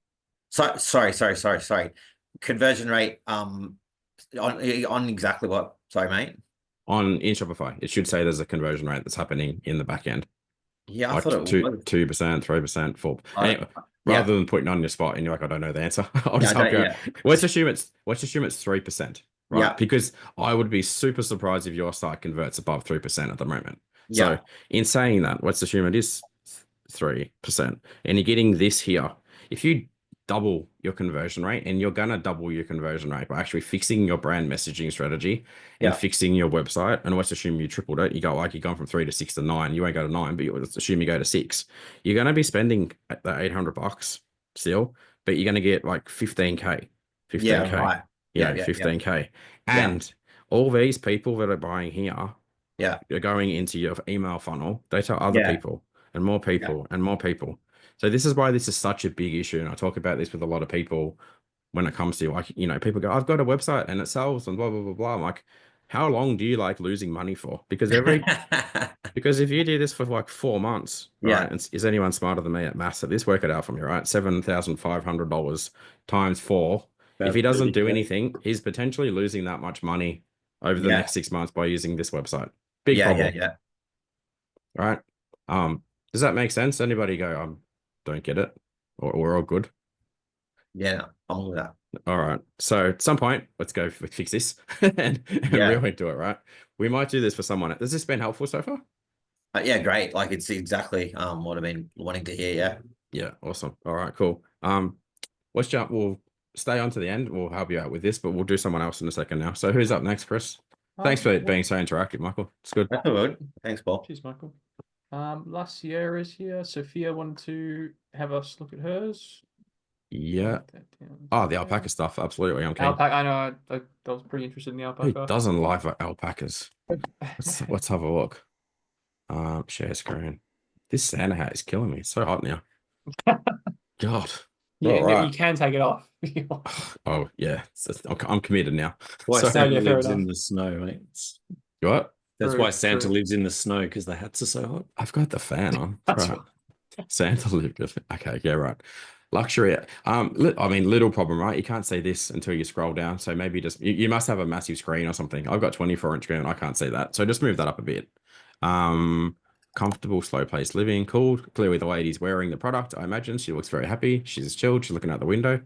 So sorry. Conversion rate on exactly what? Sorry, mate. in Shopify. It should say there's a conversion rate that's happening in the back end. Yeah, I Like thought it 2%, was. 3%, 4. I, Anyway, yeah. rather than putting on your spot and you're like, I don't know the answer, I'll Yeah, just I help don't, you out. yeah. Let's assume it's 3%, right? Yeah. Because I would be super surprised if your site converts above 3% at the moment. So Yeah. in saying that, let's assume it is 3%, and you're getting this here. If you double your conversion rate, and you're gonna double your conversion rate by actually fixing your brand messaging strategy and Yeah. fixing your website, and let's assume you tripled it, you've gone from 3 to 6 to 9, you won't go to 9, but let's assume you go to 6, you're going to be spending the $800 still, but you're going to get like 15k, Yeah. 15k, Right. Yeah. Yeah. Yeah. 15k. Yeah. And all these people that are buying here Yeah. are going into your email funnel, they tell other Yeah. people and more Yeah. people and more people. So this is why this is such a big issue, and I talk about this with a lot of people when it comes to, like, people go, I've got a website and it sells and blah blah blah blah. I'm like, how long do you like losing money for? Because if you do this for like 4 months, right? Yeah. And is anyone smarter than me at maths? At this, work it out for me, right? $7,500 times 4. If he About doesn't 30. do anything, he's potentially losing that much money over the Yeah. next 6 months by using this website. Big Yeah. Yeah. problem, Yeah. right? Does that make sense? Anybody go, don't get it, or we're all good? Yeah. I'm with that. All right. So at some point, let's go fix this and Yeah. really do it, right? We might do this for someone. Has this been helpful so far? Yeah, great. Like it's exactly what I've been wanting to hear. Yeah. Yeah, awesome. All right, cool. Let's jump. We'll stay on to the end. We'll help you out with this, but we'll do someone else in a second now. So who's up next, Chris? Thanks for being so interactive, Michael. It's good. That's all good. Thanks, Paul. Cheers, Michael. La Sierra is here. Sophia wanted to have us look at hers. Yeah. Write that down Oh, the there. alpaca stuff. Absolutely. I'm keen. Alpaca. I know. I was pretty interested in the Who alpaca. doesn't like alpacas? Let's have a look. Share screen. This Santa hat is killing me. It's so hot now. God. Yeah, All right. you can take it off. Oh yeah, I'm committed now. Why So, Santa yeah, fair lives in enough. the snow, mate. what? That's True, why Santa true. lives in the snow, because the hats are so hot. I've got the fan on. That's Right. Santa lived with it. Okay, yeah, right. Luxury. I mean, little problem, right? You can't see this until you scroll down. So maybe just you must have a massive screen or something. I've got 24-inch screen and I can't see that. So just move that up a bit. Comfortable, slow-paced living. Cool. Clearly the lady's wearing the product. I imagine she looks very happy. She's chilled. She's looking out the window.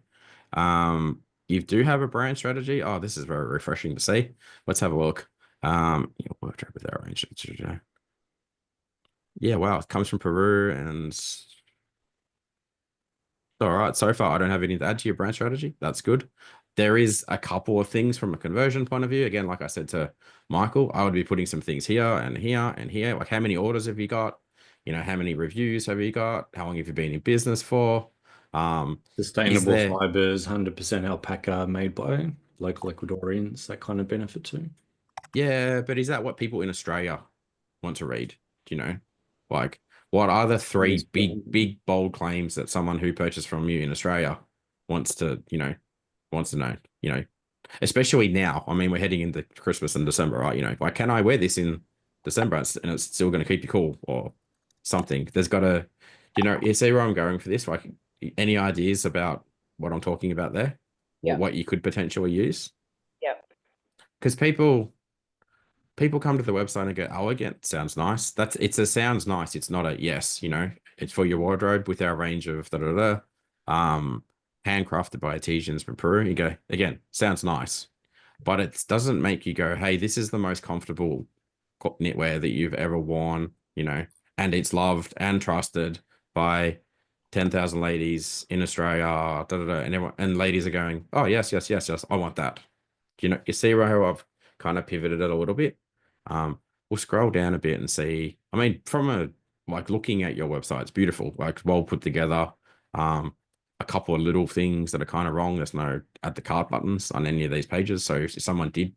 You do have a brand strategy. Oh, this is very refreshing to see. Let's have a look. Your wardrobe with our range. Yeah, wow. It comes from Peru and all right. So far, I don't have anything to add to your brand strategy. That's good. There is a couple of things from a conversion point of view. Again, like I said to Michael, I would be putting some things here and here and here. Like how many orders have you got? You know, how many reviews have you got? How long have you been in business for? Sustainable there- fibers, 100% alpaca made by local Ecuadorians, that kind of benefit too. Yeah, but is that what people in Australia want to read? Do you know? Like, what are the three Yes, big, bold claims that someone who purchased from you in Australia wants to know, especially now. I mean, we're heading into Christmas and December, right? Like, can I wear this in December and it's still going to keep you cool or something? There's got to, you see where I'm going for this? Like, any ideas about what I'm talking about there? Yeah. Or what you could potentially use? Yep. Because people come to the website and go, elegant sounds nice. Sounds nice. It's not a yes, it's for your wardrobe with our range of handcrafted by artisans from Peru. You go, again, sounds nice, but it doesn't make you go, hey, this is the most comfortable knitwear that you've ever worn, and it's loved and trusted by 10,000 ladies in Australia, and everyone, and ladies are going, oh, yes, yes, yes, yes, I want that. You see how I've kind of pivoted it a little bit. We'll scroll down a bit and see. I mean, looking at your website, it's beautiful, like well put together. A couple of little things that are kind of wrong. There's no add the cart buttons on any of these pages. So if someone did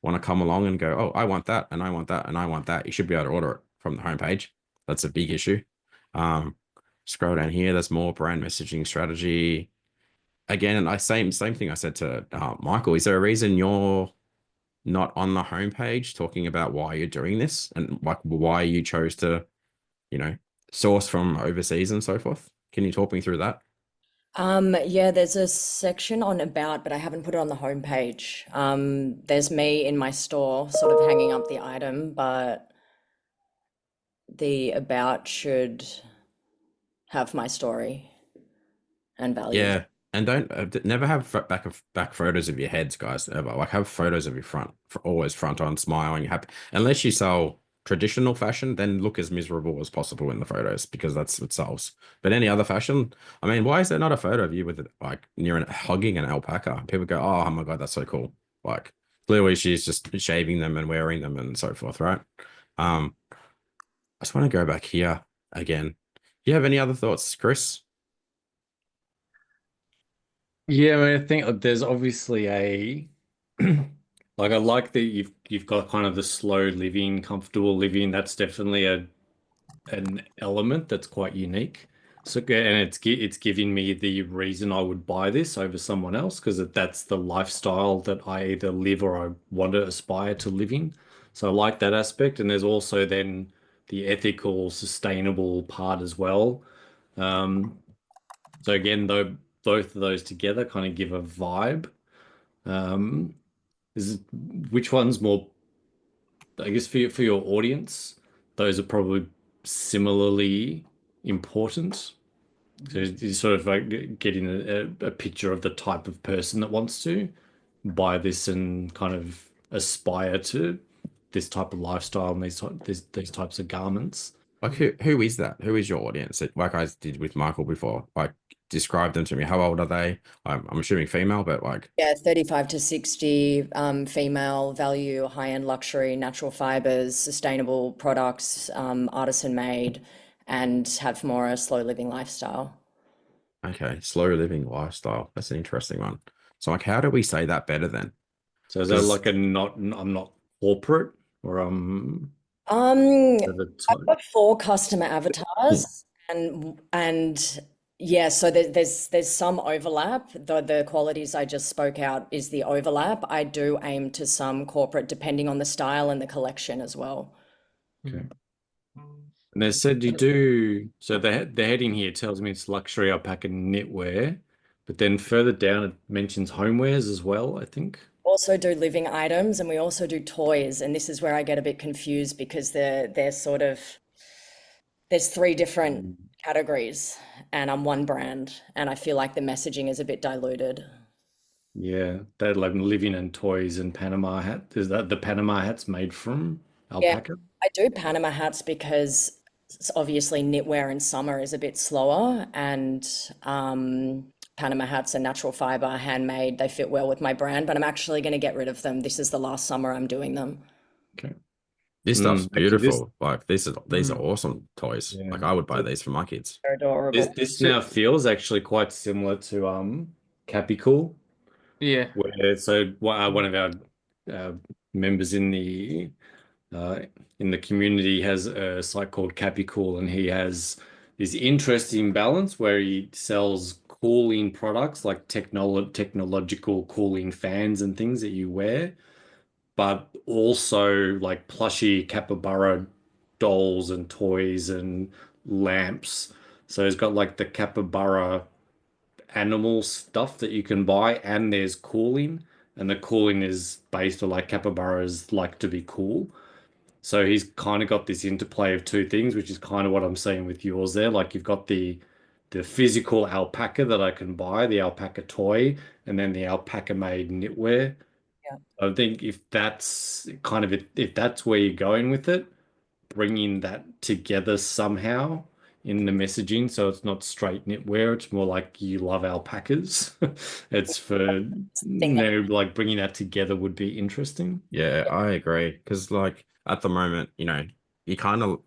want to come along and go, oh, I want that, and I want that, and I want that, you should be able to order it from the homepage. That's a big issue. Scroll down here. There's more brand messaging strategy. Again, and same thing I said to Michael. Is there a reason you're not on the homepage talking about why you're doing this and like why you chose to, source from overseas and so forth? Can you talk me through that? Yeah, there's a section on about, but I haven't put it on the homepage. There's me in my store sort of hanging up the item, but the about should have my story and value. Yeah, and don't never have back photos of your heads, guys. Ever like have photos of your front, always front on, smiling, happy. Unless you sell traditional fashion, then look as miserable as possible in the photos because that's what sells. But any other fashion, I mean, why is there not a photo of you with like hugging an alpaca? People go, oh my God, that's so cool. Like clearly she's just shaving them and wearing them and so forth, right? I just want to go back here again. Do you have any other thoughts, Chris? Yeah, I mean, I think there's obviously a like I like that you've got kind of the slow living, comfortable living. That's definitely an element that's quite unique. So and it's giving me the reason I would buy this over someone else because that's the lifestyle that I either live or I want to aspire to living. So I like that aspect. And there's also then the ethical, sustainable part as well. So again, though, both of those together kind of give a vibe. Which one's more, I guess, for your audience, those are probably similarly important. So you sort of like getting a picture of the type of person that wants to buy this and kind of aspire to this type of lifestyle and these types of garments. Like who is that? Who is your audience? Like I did with Michael before. Like describe them to me. How old are they? I'm assuming female, but like Yeah, 35 to 60, female, value, high-end luxury, natural fibers, sustainable products, artisan made, and have more a slow living lifestyle. okay, slow living lifestyle. That's an interesting one. So like how do we say that better then? So is that like I'm not corporate or the I've type? got 4 customer avatars, and yeah, so there's some overlap. The qualities I just spoke out is the overlap. I do aim to some corporate, depending on the style and the collection as well. Okay. And they said you do, so the heading here tells me it's luxury alpaca knitwear, but then further down it mentions homewares as well, I think. Also do living items, and we also do toys, and this is where I get a bit confused because they're sort of, there's 3 different categories and I'm one brand, and I feel like the messaging is a bit diluted. Yeah, they're like living and toys and Panama hat. Is that the Panama hats made from Yeah, alpaca? I do Panama hats because obviously knitwear in summer is a bit slower, and Panama hats are natural fiber, handmade. They fit well with my brand, but I'm actually going to get rid of them. This is the last summer I'm doing them. Okay. This stuff's Actually, beautiful. Like these are awesome toys. yeah. Like I would buy these for my kids. They're adorable. This now feels actually quite similar to Capicool, Yeah. where one of our members uh, in the community has a site called Capicool, and he has this interesting balance where he sells cooling products like technological cooling fans and things that you wear, but also like plushy capybara dolls and toys and lamps. So he's got like the capybara animal stuff that you can buy, and there's cooling, and the cooling is based on like capybaras like to be cool. So he's kind of got this interplay of 2 things, which is kind of what I'm saying with yours there. Like you've got the physical alpaca that I can buy, the alpaca toy, and then the alpaca made knitwear. Yeah. I think if that's kind of if that's where you're going with it, bringing that together somehow in the messaging, so it's not straight knitwear, it's more like you love alpacas. It's for like bringing that together would be interesting. Yeah, I agree. Because like at the moment, you kind of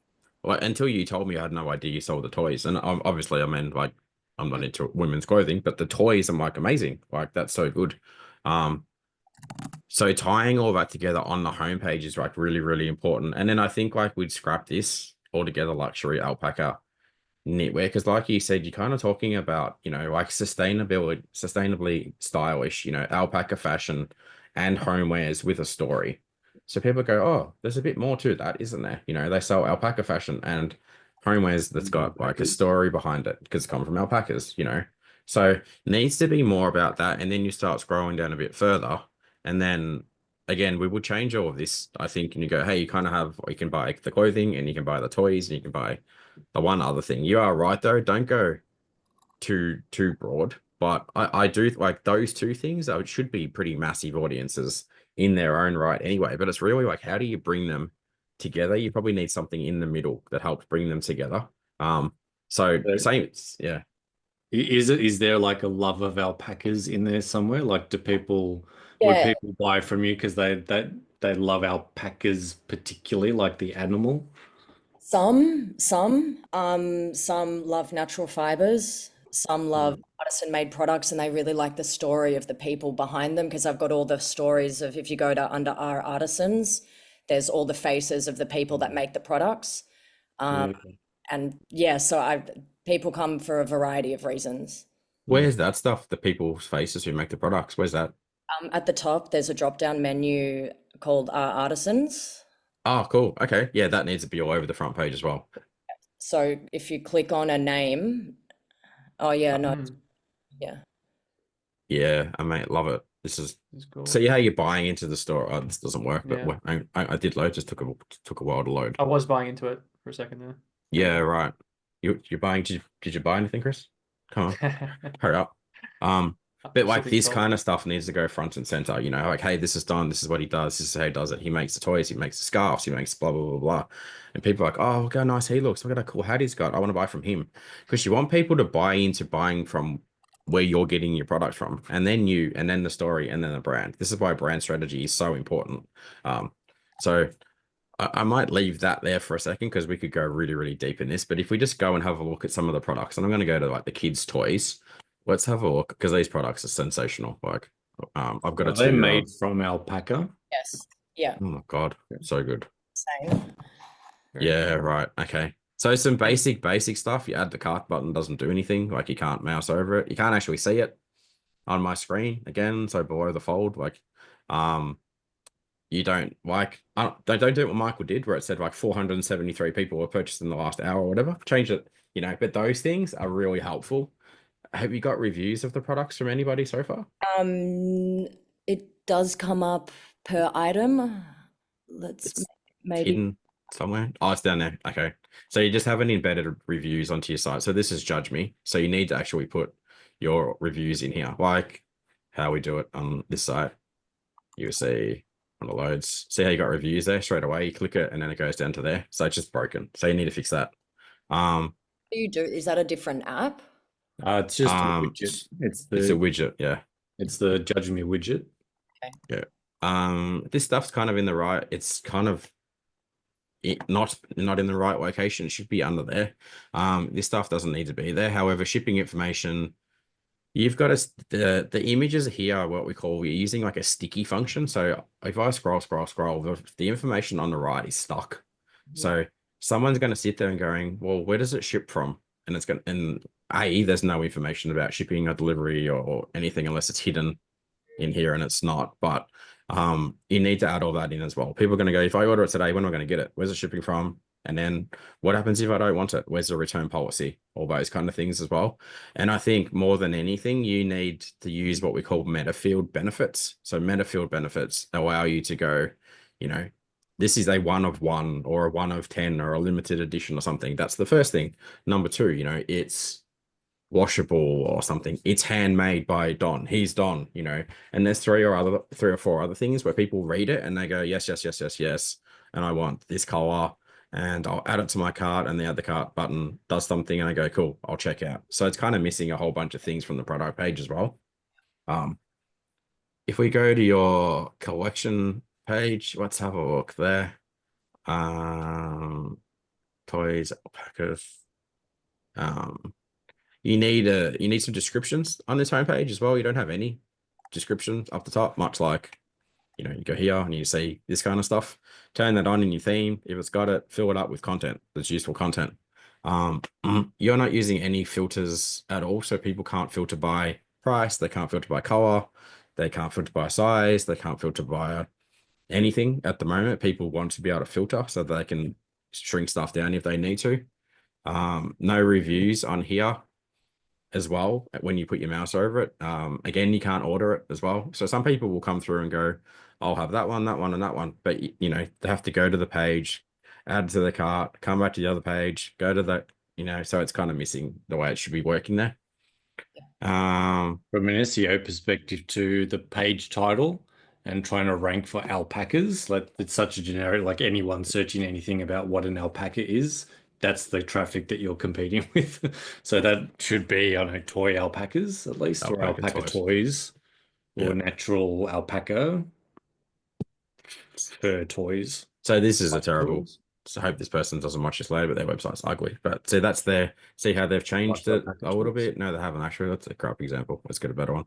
well, until you told me, I had no idea you sold the toys. And obviously, I mean, like I'm not into women's clothing, but the toys, I'm like amazing. Like that's so good. Um, so tying all that together on the homepage is like really, really important. And then I think like we'd scrap this altogether, luxury alpaca knitwear, because like you said, you're kind of talking about like sustainably stylish alpaca fashion and homewares with a story. So people go, oh, there's a bit more to that, isn't there? They sell alpaca fashion and homewares that's got like a story behind it because it's come from alpacas. So needs to be more about that, and then you start scrolling down a bit further, and then again we will change all of this, I think, and you go, hey, you kind of have, you can buy the clothing and you can buy the toys and you can buy the one other thing. You are right though, don't go too broad, but I do like those 2 things that should be pretty massive audiences in their own right anyway, but it's really like how do you bring them together? You probably need something in the middle that helps bring them together. So same, yeah. Is there like a love of alpacas in there somewhere? Like would Yeah, people buy from you because they love alpacas particularly, like the animal? some love natural fibers, some love Mm. artisan made products, and they really like the story of the people behind them because I've got all the stories of, if you go to under our artisans, there's all the faces of the people that make the products. Yeah. And yeah, so people come for a variety of reasons. Where's that stuff? The people's faces who make the products. Where's that? At the top, there's a drop-down menu called Our Artisans. Oh, cool. Okay. Yeah, that needs to be all over the front page as well. So if you click on a name, oh yeah, no, yeah. Yeah, I might love it. This is cool. See how you're buying into the store. Oh, this doesn't work, but Yeah. I did load. Just took a while to load. I was buying into it for a second there. Yeah, right. You're buying. Did you buy anything, Chris? Come on, hurry up. But like Shipping this kind salty. of stuff needs to go front and center, you know, like, hey, this is done, this is what he does, this is how he does it. He makes the toys, he makes the scarves, he makes blah, blah, blah, blah. And people are like, oh, look how nice he looks. Look at how cool hat he's got. I want to buy from him. Because you want people to buy into buying from where you're getting your product from. And then you, and then the story, and then the brand. This is why brand strategy is so important. So I might leave that there for a second because we could go really, really deep in this. But if we just go and have a look at some of the products, and I'm going to go to like the kids' toys. Let's have a look because these products are sensational. Like, I've got Are a they 2-year-old. made from alpaca? Yes. Yeah. Oh my God, so good. Same. Very Yeah, cool. right. Okay. So some basic stuff. You add the cart button, doesn't do anything. Like you can't mouse over it. You can't actually see it on my screen again. So below the fold, like, you don't like, don't do what Michael did where it said like 473 people were purchased in the last hour or whatever. Change it, you know, but those things are really helpful. Have you got reviews of the products from anybody so far? It does come up per item. Let's It's maybe. hidden somewhere. Oh, it's down there. Okay. So you just haven't embedded reviews onto your site. So this is Judge Me. So you need to actually put your reviews in here, like how we do it on this site. You see on the loads. See how you got reviews there straight away. You click it and then it goes down to there. So it's just broken. So you need to fix that. What do you do? Is that a different app? It's just a widget. It's a widget, yeah. It's the Judge Me widget. Okay. Yeah. This stuff's kind of in the right. It's kind of not in the right location. It should be under there. This stuff doesn't need to be there. However, shipping information, you've got the images here are what we're using like a sticky function. So if I scroll, the information on the right is stuck. So someone's going to sit there and going, well, where does it ship from? And it's going to, and there's no information about shipping or delivery or anything unless it's hidden in here, and it's not. But you need to add all that in as well. People are going to go, if I order it today, when am I going to get it? Where's it shipping from? And then what happens if I don't want it? Where's the return policy? All those kind of things as well. And I think more than anything, you need to use what we call meta field benefits. So meta field benefits allow you to go, you know, this is a 1 of 1 or a 1 of 10 or a limited edition or something. That's the first thing. Number 2, you know, it's washable or something. It's handmade by Don. He's Don, you know. And there's 3 or 4 other things where people read it and they go, yes, yes, yes, yes, yes. And I want this color and I'll add it to my cart, and the add the cart button does something and I go, cool, I'll check out. So it's kind of missing a whole bunch of things from the product page as well. If we go to your collection page, let's have a look there. Toys, alpacas. You need some descriptions on this homepage as well. You don't have any descriptions up the top, much like, you know, you go here and you see this kind of stuff. Turn that on in your theme. If it's got it, fill it up with content that's useful content. You're not using any filters at all, so people can't filter by price, they can't filter by color, they can't filter by size, they can't filter by anything at the moment. People want to be able to filter so they can shrink stuff down if they need to. No reviews on here as well when you put your mouse over it. Again, you can't order it as well. So some people will come through and go, I'll have that one, and that one. But, you know, they have to go to the page, add to the cart, come back to the other page, go to the, you know, so it's kind of missing the way it should be working there. From an SEO perspective too, the page title and trying to rank for alpacas, like it's such a generic, like anyone searching anything about what an alpaca is, that's the traffic that you're competing with. So that should be, I don't know, toy alpacas at least, or alpaca toys, or natural alpaca fur toys. So this is a terrible. So I hope this person doesn't watch this later, but their website's ugly. But see, that's their, see how they've changed it a little bit. No, they haven't actually. That's a crap example. Let's get a better one.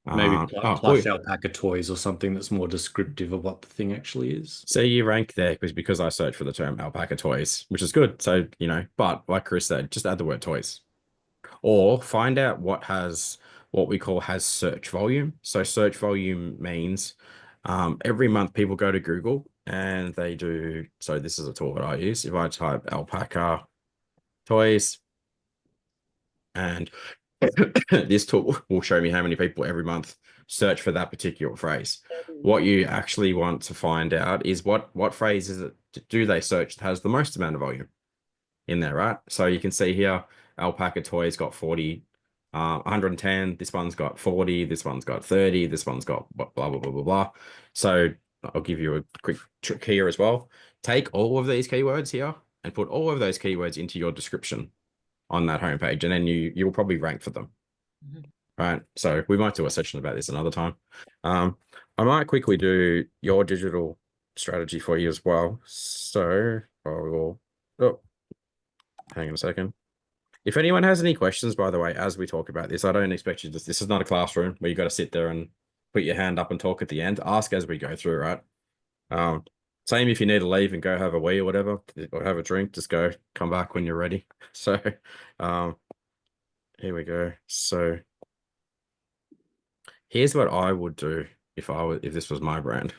Maybe plush alpaca toys or something that's more descriptive of what the thing actually is. So you rank there because I searched for the term alpaca toys, which is good. So, you know, but like Chris said, just add the word toys, or find out what we call has search volume. So search volume means every month people go to Google and they do. So this is a tool that I use. If I type alpaca toys, and this tool will show me how many people every month search for that particular phrase. What you actually want to find out is what phrase is it do they search that has the most amount of volume in there, right? So you can see here, alpaca toys got 40 110, this one's got 40, this one's got 30, this one's got blah, blah, blah, blah, blah. So I'll give you a quick trick here as well. Take all of these keywords here and put all of those keywords into your description on that homepage, and then you'll probably rank for them. Right. So we might do a session about this another time. I might quickly do your digital strategy for you as well. So I will, oh, hang on a second. If anyone has any questions, by the way, as we talk about this, I don't expect you to, this is not a classroom where you got to sit there and put your hand up and talk at the end. Ask as we go through, right? Same if you need to leave and go have a wee or whatever, or have a drink, just go, come back when you're ready. So here we go. So here's what I would do if this was my brand.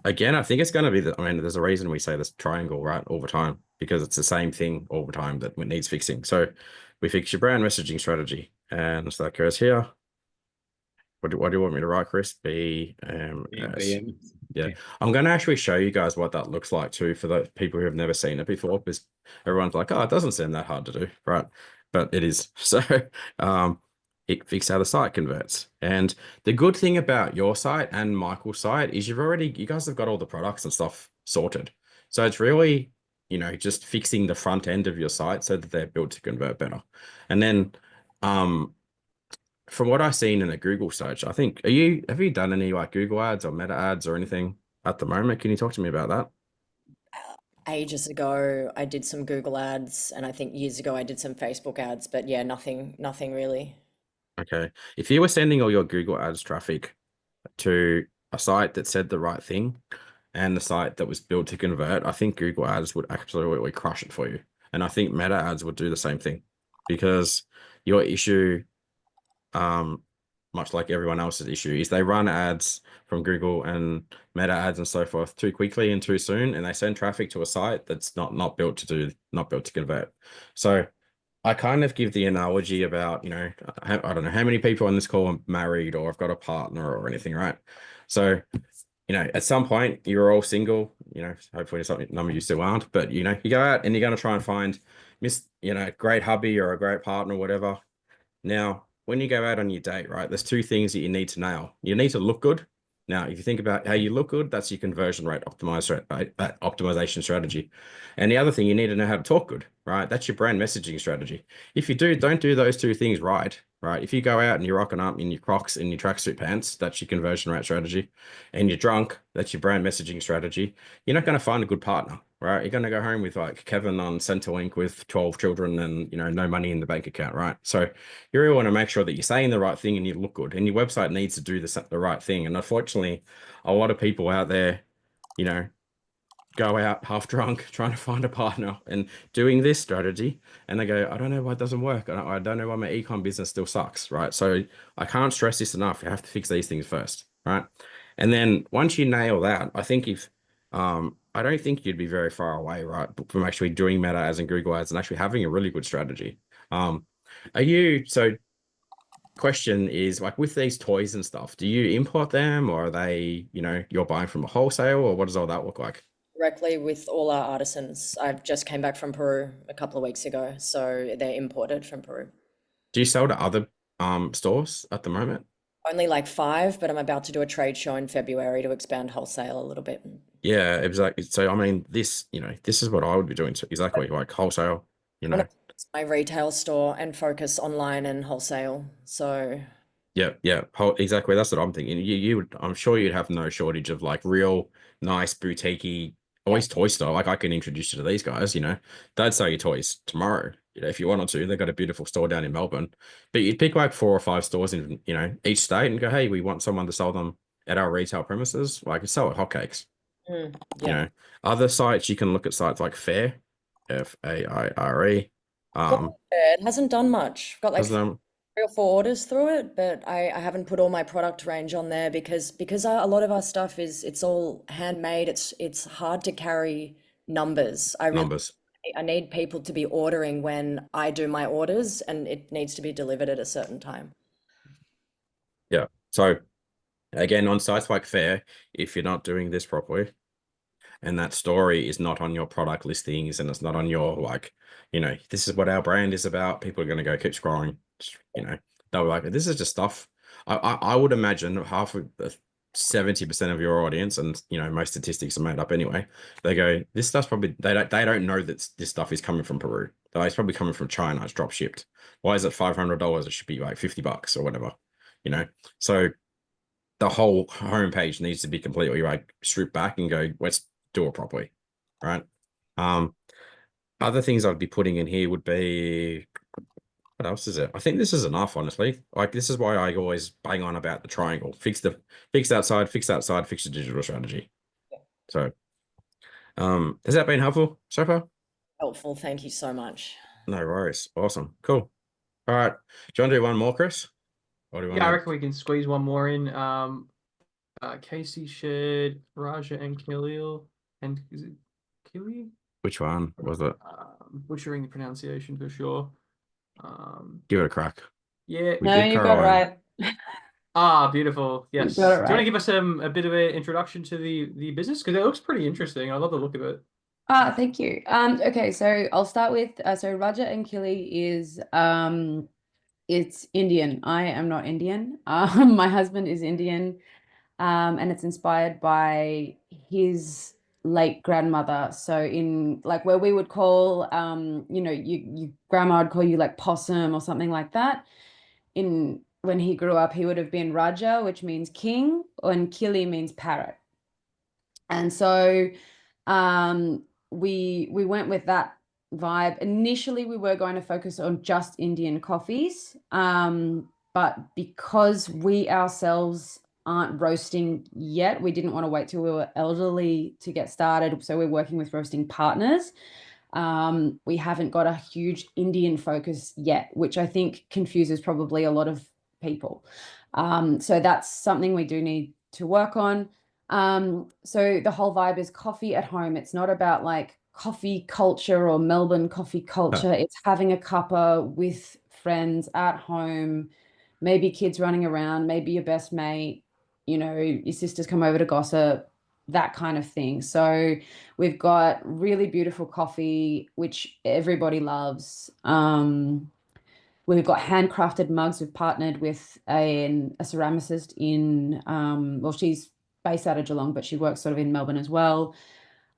Again, I think it's going to be I mean, there's a reason we say this triangle, right, all the time, because it's the same thing all the time that needs fixing. So we fix your brand messaging strategy, and so that goes here. What do you want me to write, Chris? BMS. Yeah, I'm going to actually show you guys what that looks like too for the people who have never seen it before, because everyone's like, oh, it doesn't seem that hard to do, right? But it is. So it fixes how the site converts. And the good thing about your site and Michael's site is you guys have got all the products and stuff sorted. So it's really, just fixing the front end of your site so that they're built to convert better. And then from what I've seen in the Google search, I think, have you done any like Google ads or meta ads or anything at the moment? Can you talk to me about that? Ages ago, I did some Google ads, and I think years ago I did some Facebook ads, but yeah, nothing really. Okay. If you were sending all your Google ads traffic to a site that said the right thing and the site that was built to convert, I think Google ads would absolutely crush it for you. And I think meta ads would do the same thing, because your issue, much like everyone else's issue, is they run ads from Google and meta ads and so forth too quickly and too soon, and they send traffic to a site that's not built to convert. So I kind of give the analogy about, I don't know how many people on this call are married or have got a partner or anything, right? So, at some point you're all single, hopefully none of you still aren't, but you go out and you're going to try and find great hubby or a great partner or whatever. Now, when you go out on your date, right, there's two things that you need to nail. You need to look good. Now, if you think about how you look good, that's your conversion rate optimization strategy. And the other thing, you need to know how to talk good, right? That's your brand messaging strategy. If you don't do those two things right? If you go out and you're rocking up in your Crocs and your tracksuit pants, that's your conversion rate strategy. And you're drunk, that's your brand messaging strategy. You're not going to find a good partner, right? You're going to go home with like Kevin on Centrelink with 12 children and, no money in the bank account, right? So you really want to make sure that you're saying the right thing and you look good, and your website needs to do the right thing. And unfortunately, a lot of people out there, go out half drunk trying to find a partner and doing this strategy, and they go, I don't know why it doesn't work. I don't know why my ecom business still sucks, right? So I can't stress this enough. You have to fix these things first, right? And then once you nail that, I think I don't think you'd be very far away, right, from actually doing meta ads and Google ads and actually having a really good strategy. Question is, like, with these toys and stuff, do you import them, or are they, you're buying from a wholesale, or what does all that look like? Directly with all our artisans. I've just came back from Peru a couple of weeks ago, so they're imported from Peru. Do you sell to other stores at the moment? Only like 5, but I'm about to do a trade show in February to expand wholesale a little bit. Yeah, exactly. So I mean, this is what I would be doing. So exactly, like wholesale, My retail store and focus online and wholesale. So yeah, exactly. That's what I'm thinking. I'm sure you'd have no shortage of like real nice boutiquey, always toy store. Like I can introduce you to these guys. They'd sell you toys tomorrow. If you wanted to, they've got a beautiful store down in Melbourne. But you'd pick like 4 or 5 stores in each state and go, hey, we want someone to sell them at our retail premises. Like sell it hotcakes. yeah. Other sites, you can look at sites like Fair, FAIRE. It hasn't done much. Got like 3 or 4 orders through it, but I haven't put all my product range on there because a lot of our stuff it's all handmade. It's hard to carry numbers. I need people to be ordering when I do my orders, and it needs to be delivered at a certain time. Yeah. So again, on sites like Fair, if you're not doing this properly, and that story is not on your product listings and it's not on your, like, this is what our brand is about, people are going to go keep scrolling, they'll be like, this is just stuff. I would imagine half of the 70% of your audience, and most statistics are made up anyway, they go, this stuff's probably, they don't know that this stuff is coming from Peru. It's probably coming from China. It's drop shipped. Why is it $500? It should be like $50 or whatever, so the whole homepage needs to be completely like stripped back and go, let's do it properly, right? Other things I'd be putting in here would be, what else is it? I think this is enough, honestly. Like, this is why I always bang on about the triangle. Fix outside, fix the digital strategy. So, has that been helpful so far? Helpful. Thank you so much. No worries. Awesome. Cool. All right. Do you want to do one more, Chris? Or do you want I reckon we can squeeze one more in. Casey shared Raja and Khalil, and is it Kili? Which one was it? Butchering the pronunciation for sure. Give it a crack. Yeah. No, you got it right. Beautiful. Yes. You got it Do you want to right. give us a bit of an introduction to the business? Because it looks pretty interesting. I love the look of it. Thank you. Okay, so I'll start with so Raja and Kili is it's Indian. I am not Indian. My husband is Indian, and it's inspired by his late grandmother. So in like where we would call you grandma would call you like possum or something like that. When he grew up, he would have been Raja, which means king, and Kili means parrot. And so we went with that vibe. Initially, we were going to focus on just Indian coffees, but because we ourselves aren't roasting yet, we didn't want to wait till we were elderly to get started. So we're working with roasting partners. We haven't got a huge Indian focus yet, which I think confuses probably a lot of people. So that's something we do need to work on. So the whole vibe is coffee at home. It's not about like coffee culture or Melbourne coffee culture. It's having a cuppa with friends at home, maybe kids running around, maybe your best mate, your sisters come over to gossip, that kind of thing. So we've got really beautiful coffee, which everybody loves. We've got handcrafted mugs. We've partnered with a ceramicist in, she's based out of Geelong, but she works sort of in Melbourne as well.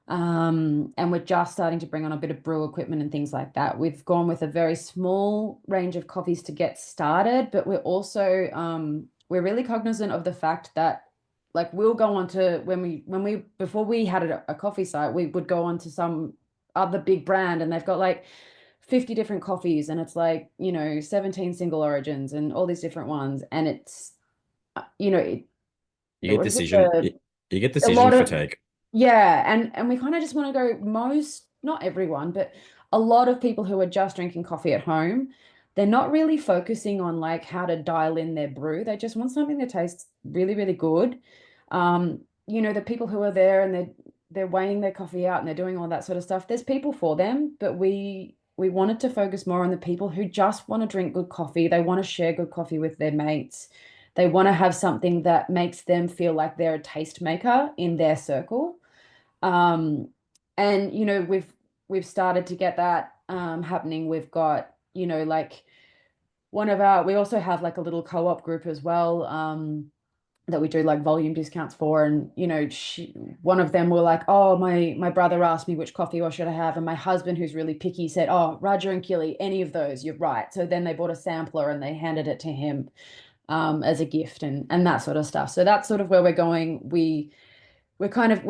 And we're just starting to bring on a bit of brew equipment and things like that. We've gone with a very small range of coffees to get started, but we're also, we're really cognizant of the fact that like we'll go on to before we had a coffee site, we would go on to some other big brand and they've got like 50 different coffees and it's like 17 single origins and all these different ones, and it's you get decision fatigue. And we kind of just want to go, not everyone, but a lot of people who are just drinking coffee at home, they're not really focusing on like how to dial in their brew. They just want something that tastes really, really good. The people who are there and they're weighing their coffee out and they're doing all that sort of stuff. There's people for them, but we wanted to focus more on the people who just want to drink good coffee. They want to share good coffee with their mates. They want to have something that makes them feel like they're a tastemaker in their circle. And we've started to get that happening. We've got like we also have like a little co-op group as well that we do like volume discounts for, and one of them were like, oh, my brother asked me which coffee I should have, and my husband, who's really picky, said, oh, Raja and Kili, any of those, you're right. So then they bought a sampler and they handed it to him as a gift and that sort of stuff. So that's sort of where we're going. We're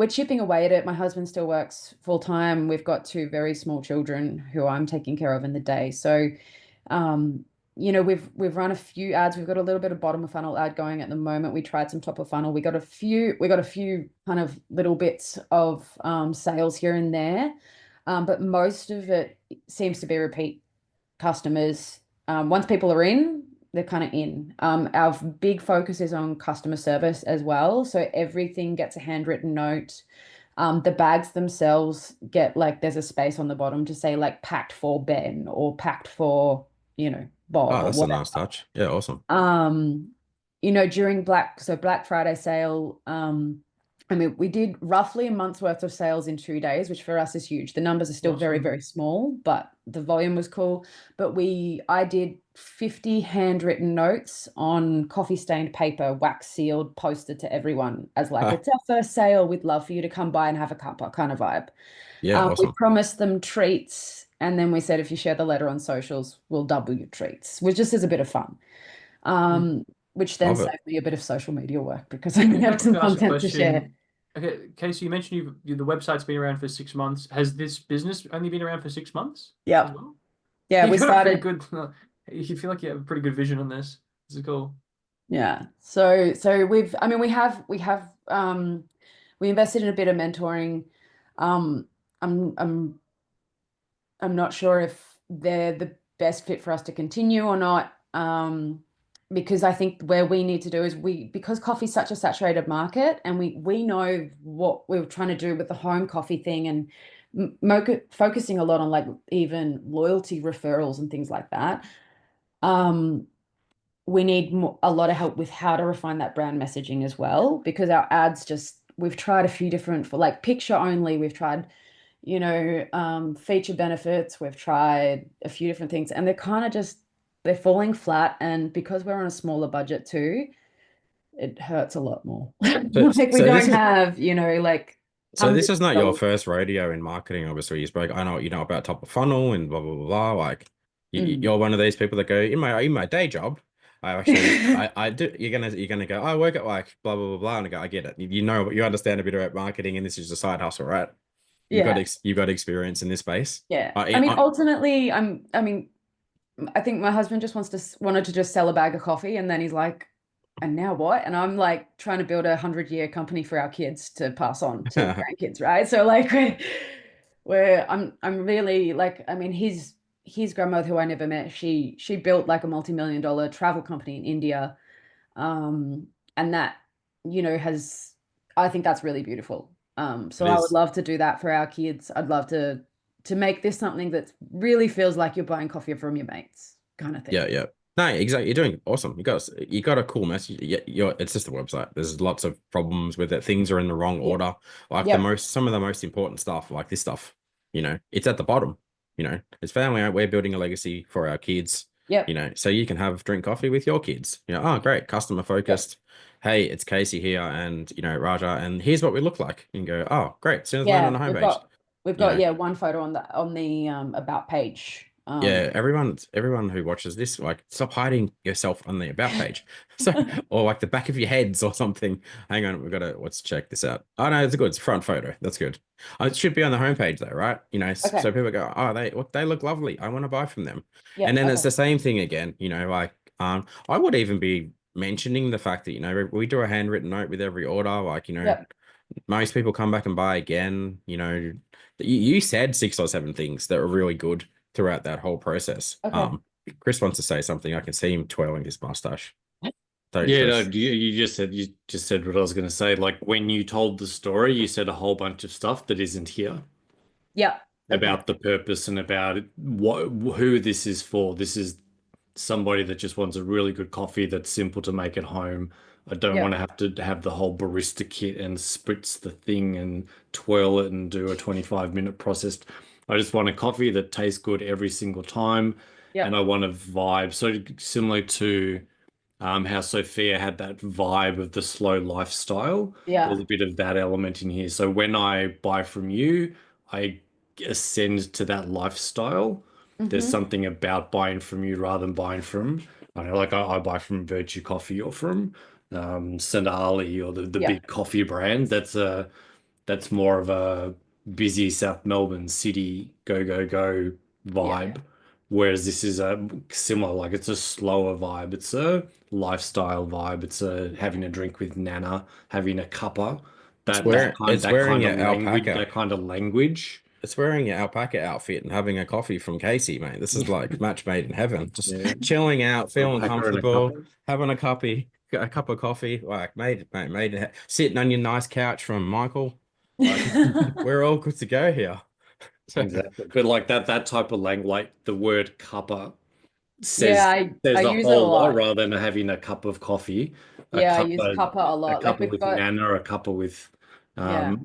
chipping away at it. My husband still works full time. We've got two very small children who I'm taking care of in the day. So, we've run a few ads. We've got a little bit of bottom of funnel ad going at the moment. We tried some top of funnel. We got a few kind of little bits of sales here and there, but most of it seems to be repeat customers. Once people are in, they're kind of in. Our big focus is on customer service as well. So everything gets a handwritten note. The bags themselves get like, there's a space on the bottom to say like packed for Ben or packed for, Bob. Oh, that's a nice touch. Yeah, awesome. During Black Friday sale, I mean, we did roughly a month's worth of sales in 2 days, which for us is huge. The numbers are still very, Awesome. very small, but the volume was cool. But I did 50 handwritten notes on coffee stained paper, wax sealed, posted to everyone as like, it's our first sale. We'd love for you to come by and have a cuppa kind of vibe. Yeah, We awesome. promised them treats, and then we said, if you share the letter on socials, we'll double your treats, which just is a bit of fun. Which then Love it. saved me a bit of social media work because I have If I some could ask a content to share. question. Okay, Casey, you mentioned the website's been around for 6 months. Has this business only been around for 6 months? Yeah. As well? Yeah, You we got a pretty started. good. You feel like you have a pretty good vision on this. This is cool. Yeah. So I mean, we invested in a bit of mentoring. Um, I'm not sure if they're the best fit for us to continue or not. Because I think where we need to do is because coffee's such a saturated market, and we know what we were trying to do with the home coffee thing, and focusing a lot on like even loyalty referrals and things like that. We need a lot of help with how to refine that brand messaging as well, because our ads we've tried a few different, for like picture only, we've tried, feature benefits, we've tried a few different things, and they're falling flat. And because we're on a smaller budget too, it hurts a lot more. Like we So this don't is have, like so this hundreds is of not your dollars. first rodeo in marketing, obviously. You spoke, I know what you know about top of funnel and blah blah blah blah. Like Mm. you're one of these people that go, in my day job, I actually I do you're gonna go, I work at like blah blah blah blah, and I go, I get it. You understand a bit about marketing, and this is a side hustle, right? Yeah. You've got experience in this space. Yeah. I I, mean, I, ultimately, I think my husband just wanted to just sell a bag of coffee, and then he's like, and now what? And I'm like trying to build a 100-year company for our kids to pass on to grandkids, right? So like I'm really like, I mean, his grandmother, who I never met, she built like a multi-million-dollar travel company in India. And that, has, I think that's really beautiful. So it I would is. love to do that for our kids. I'd love to make this something that really feels like you're buying coffee from your mates kind of thing. Yeah, yeah. No, exactly. You're doing awesome. You got a cool message. Yeah, it's just a website. There's lots of problems with it. Things are in the wrong Yeah. order. Like Yep. some of the most important stuff, like this stuff, it's at the bottom. It's family. We're building a legacy for our kids. Yep. So you can drink coffee with your kids. Oh, great, customer Yep. focused. Hey, it's Casey here, and Raja, and here's what we look like. You can go, oh, great. As soon as land on Yeah. the We've homepage, got we've you got know. yeah, one photo on the about page. Yeah, everyone who watches this, like, stop hiding yourself on the about page. So, or like the back of your heads or something. Hang on, let's check this out. Oh no, it's good. It's a front photo. That's good. It should be on the homepage though, right? Okay. So people go, oh, they look lovely. I want to buy from them. Yeah. And then it's Okay. the same thing again, like, I would even be mentioning the fact that, we do a handwritten note with every order. Like, Yep. most people come back and buy again. You said 6 or 7 things that were really good throughout that whole process. Okay. Chris wants to say something. I can see him twirling his mustache. Sorry, Yeah, no, Chris. you just said what I was going to say. Like when you told the story, you said a whole bunch of stuff that isn't here Yep. Okay. about the purpose and about who this is for. This is somebody that just wants a really good coffee that's simple to make at home. I don't want Yep. to have the whole barista kit and spritz the thing and twirl it and do a 25-minute process. I just want a coffee that tastes good every single time, and Yep. I want a vibe. So similar to how Sophia had that vibe of the slow lifestyle. There's Yeah. a bit of that element in here. So when I buy from you, I ascend to that lifestyle. There's Mm-hmm. something about buying from you rather than buying from, I don't know, like I buy from Virtue Coffee or from Sandali or the Yeah. big coffee brands. That's more of a busy South Melbourne city go go go Yeah. vibe. Whereas this is a similar, like it's a slower vibe. It's a lifestyle vibe. It's a having a drink with Nana, having a cuppa. It's That wearing it's that wearing kind of your language, alpaca. that kind of language. It's wearing your alpaca outfit and having a coffee from Casey, mate. This is like match made in heaven. Just Yeah, chilling out, feeling alpaca and a comfortable, cuppa. having a cup of coffee, like sitting on your nice couch from Michael. Like we're all good to go here. So, Exactly. But like that type of language, like the word cuppa Yeah. says I says a use it a whole lot lot. rather than having a cup of coffee. A Yeah. I use cuppa, cuppa a a lot. Like cuppa we've with got Nana, or a cuppa with Yeah.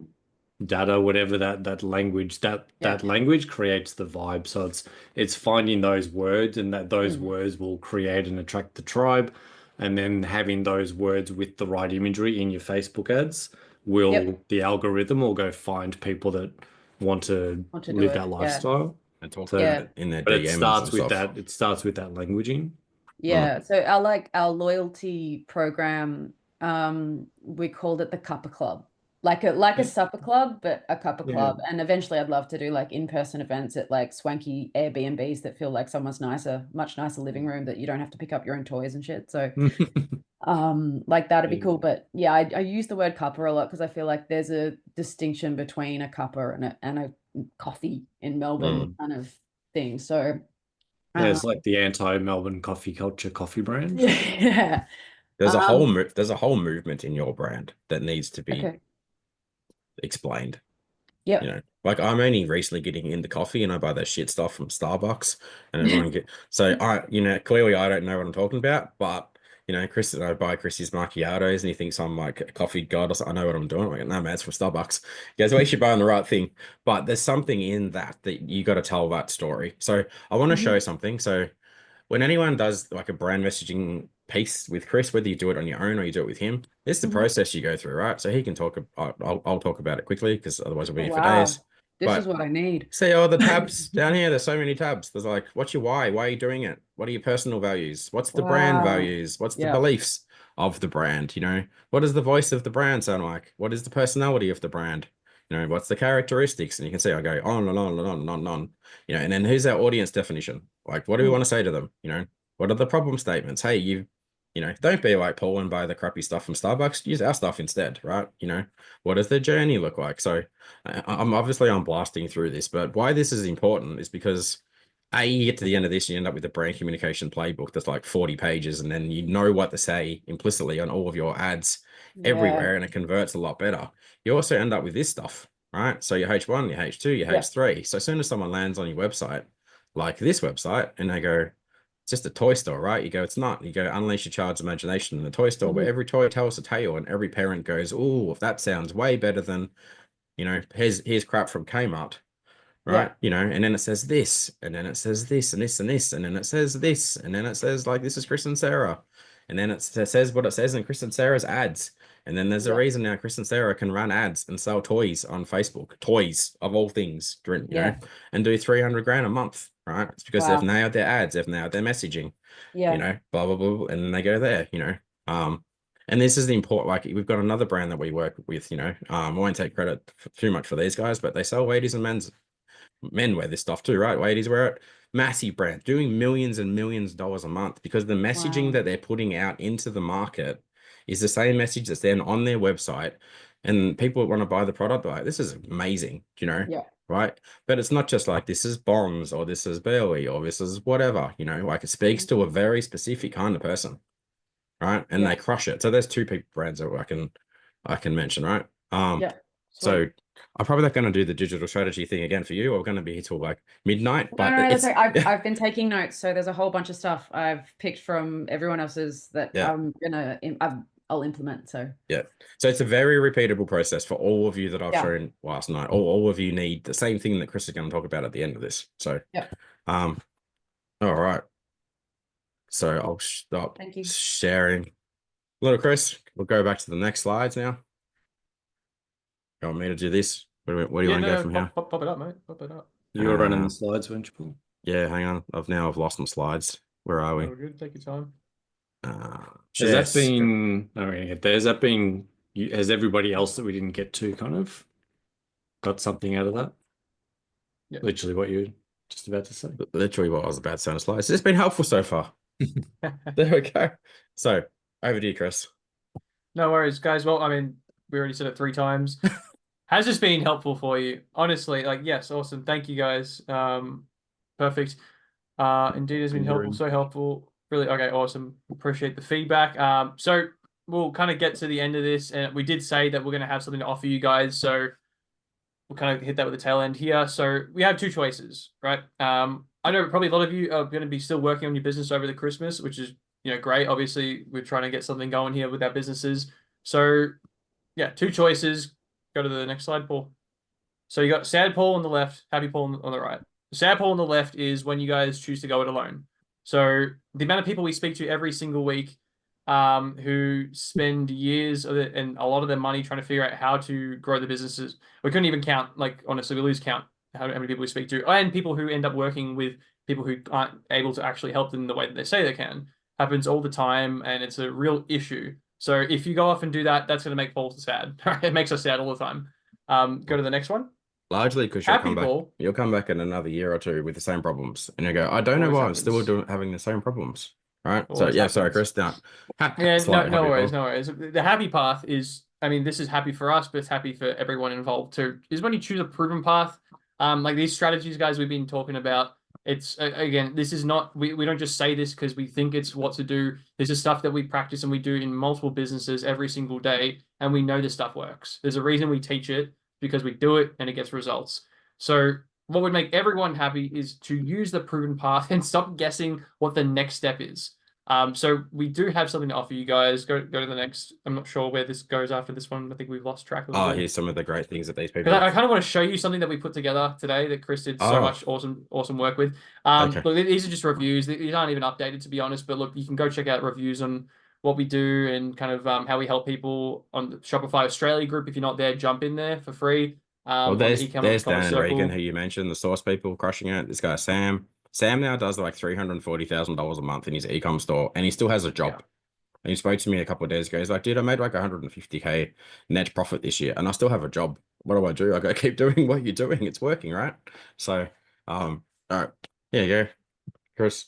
Data, whatever that language, that language creates the vibe. So it's finding those words, and that those words will create and attract the tribe, and then having those words with the right imagery in your Facebook ads the algorithm will go find people that want to do live it. that lifestyle. And talk So, about it in their but it DMs and starts with stuff. that. It starts with that languaging. Yeah. So our loyalty program, we called it the Cuppa Club. Like a supper club, but a cuppa club. And eventually I'd love to do like in-person events at like swanky Airbnbs that feel like someone's much nicer living room that you don't have to pick up your own toys and shit. So like that'd be cool. But yeah, I use the word cuppa a lot because I feel like there's a distinction between a cuppa and a coffee in Melbourne kind of thing. So yeah, it's like the anti-Melbourne coffee culture coffee brand. yeah. There's a whole movement in your brand that needs to be explained. Yeah. You know, like I'm only recently getting into coffee and I buy that shit stuff from Starbucks and everyone clearly I don't know what I'm talking about, but Chris and I buy Chrissy's macchiatos and he thinks I'm like a coffee god or something. I know what I'm doing. I'm like, no, man, it's from Starbucks. He goes, well, you should buy the right thing. But there's something in that you got to tell that story. So I want to show something. So when anyone does like a brand messaging piece with Chris, whether you do it on your own or you do it with him, it's the process you go through, right? So he can talk. I'll talk about it quickly because otherwise we'll be here for days. This is what I need. See all the tabs down here. There's so many tabs. There's like, what's your why? Why are you doing it? What are your personal values? What's the brand values? What's the beliefs of the brand? What does the voice of the brand sound like? What is the personality of the brand? What's the characteristics? And you can see I go on and on and on and on and on. And then who's our audience definition? Like, what do we want to say to them? What are the problem statements? Hey, don't be like Paul and buy the crappy stuff from Starbucks. Use our stuff instead, right? What does the journey look like? So I'm blasting through this, but why this is important is because you get to the end of this, you end up with a brand communication playbook that's like 40 pages, and then you know what to say implicitly on all of your ads everywhere, and it converts a lot better. You also end up with this stuff, right? So your H1, your H2, your H3. So as soon as someone lands on your website, like this website, and they go, it's just a toy store, right? You go, it's not. You go, unleash your child's imagination in the toy store, where every toy tells a tale, and every parent goes, oh, that sounds way better than, here's crap from Kmart, right? And then it says this, and then it says this, and this, and this, and then it says this, and then it says like, this is Chris and Sarah. And then it says what it says in Chris and Sarah's ads. And then there's a reason now Chris and Sarah can run ads and sell toys on Facebook, toys of all things, and do 300 grand a month, right? It's because they've nailed their ads, they've nailed their messaging, blah, blah, blah, and then they go there, and this is the important, like we've got another brand that we work with, I won't take credit too much for these guys, but they sell ladies and men wear this stuff too, right? Ladies wear it. Massive brand doing millions and millions of dollars a month because the messaging that they're putting out into the market is the same message that's then on their website, and people want to buy the product. Like, this is amazing, right? But it's not just like this is bombs or this is Burley or this is whatever, like it speaks to a very specific kind of person, right? And they crush it. So there's two people brands that I can mention, right? So I'm probably not going to do the digital strategy thing again for you. We're going to be here till like midnight. But no, that's okay. I've been taking notes, so there's a whole bunch of stuff I've picked from everyone else's that I'll implement. So so it's a very repeatable process for all of you that I've shown last night. All of you need the same thing that Chris is going to talk about at the end of this. So all right. So I'll stop sharing. Little Chris, we'll go back to the next slides now. You want me to do this? Where do you want to go from here? Pop it up, mate. Pop it up. You were running the slides, weren't you, Paul? Yeah, hang on. I've lost my slides. Where are we? We're good. Take your time. Has everybody else that we didn't get to kind of got something out of that? Yeah. Literally what you were just about to say. Literally what I was about to say on the slides. It's been helpful so far. There we go. So over to you, Chris. No worries, guys. Well, I mean, we already said it 3 times. Has this been helpful for you? Honestly, like, yes, awesome. Thank you, guys. Perfect. Indeed, has been helpful. So helpful. Really, okay, awesome. Appreciate the feedback. So we'll kind of get to the end of this, and we did say that we're going to have something to offer you guys. So we'll kind of hit that with the tail end here. So we have 2 choices, right? I know probably a lot of you are going to be still working on your business over the Christmas, which is great. Obviously, we're trying to get something going here with our businesses. So yeah, 2 choices. Go to the next slide, Paul. So you got sad Paul on the left, happy Paul on the right. Sad Paul on the left is when you guys choose to go it alone. So the amount of people we speak to every single week who spend years of it and a lot of their money trying to figure out how to grow the businesses. We couldn't even count, like, honestly, we lose count how many people we speak to, and people who end up working with people who aren't able to actually help them the way that they say they can. Happens all the time, and it's a real issue. So if you go off and do that, that's going to make Paul sad. It makes us sad all the time. Go to the next one. Largely because you'll come back in another year or two with the same problems, and you go, I don't know why I'm still having the same problems. Right. So yeah, sorry, Chris. No. Yeah, no worries, no worries. The happy path is, I mean, this is happy for us, but it's happy for everyone involved too. Is when you choose a proven path. Like these strategies, guys, we've been talking about. It's again, this is not, we don't just say this because we think it's what to do. This is stuff that we practice and we do in multiple businesses every single day, and we know this stuff works. There's a reason we teach it, because we do it and it gets results. So what would make everyone happy is to use the proven path and stop guessing what the next step is. So we do have something to offer you guys. Go to the next. I'm not sure where this goes after this one. I think we've lost track of it. Oh, here's some of the great things that these people. I kind of want to show you something that we put together today that Chris did so much awesome work with. Okay. Look, these are just reviews. These aren't even updated, to be honest. But look, you can go check out reviews on what we do and kind of how we help people on the Shopify Australia group. If you're not there, jump in there for free. Well, there's Dan Regan, who you mentioned, the source people crushing it. This guy Sam now does like $340,000 a month in his e-com store, and he still has a job. Yeah. And he spoke to me a couple of days ago. He's like, dude, I made like 150K net profit this year, and I still have a job. What do? I go, keep doing what you're doing. It's working, right? So, all right. Yeah, go, Chris.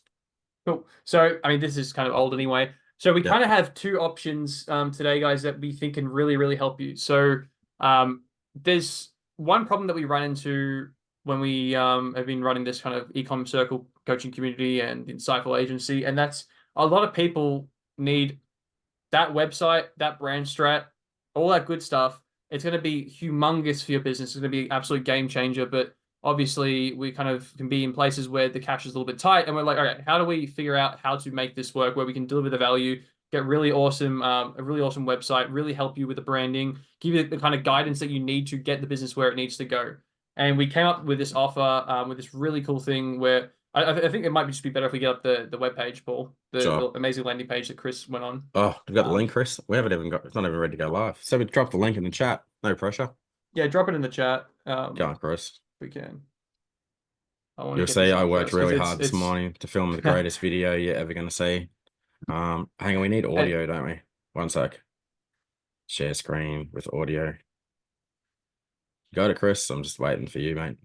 Cool. So, I mean, this is kind of old anyway. So we kind of have two options today, guys, that we think can really, really help you. So there's one problem that we run into when we have been running this kind of e-commerce circle coaching community and insightful agency, and that's a lot of people need that website, that brand strat, all that good stuff. It's going to be humongous for your business. It's going to be an absolute game changer, but obviously we kind of can be in places where the cash is a little bit tight, and we're like, okay, how do we figure out how to make this work where we can deliver the value, get really awesome, a really awesome website, really help you with the branding, give you the kind of guidance that you need to get the business where it needs to go. And we came up with this offer, with this really cool thing where I think it might just be better if we get up the webpage, Paul, the amazing landing page that Chris went on. Oh, we've got the link, Chris. We haven't even got, it's not even ready to go live. So we drop the link in the chat. No pressure. Yeah, drop it in the chat. Go on, Chris. We can. You'll see I worked really hard this morning to film the greatest video you're ever going to see. Hang on, we need audio, don't we? One sec. Share screen with audio. Go to Chris. I'm just waiting for you, mate.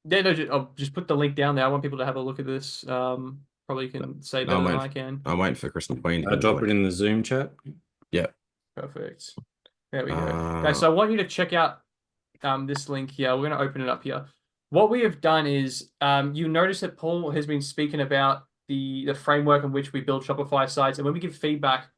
Yeah, no, I'll just put the link down there. I want people to have a look at this. Probably can say better than I can. I'm waiting for Chris and Queen. I'll drop it in the Zoom chat. Yeah. Perfect. There we go. Guys, so I want you to check out this link here. We're going to open it up here. What we have done is you notice that Paul has been speaking about the framework in which we build Shopify sites. And when we give feedback,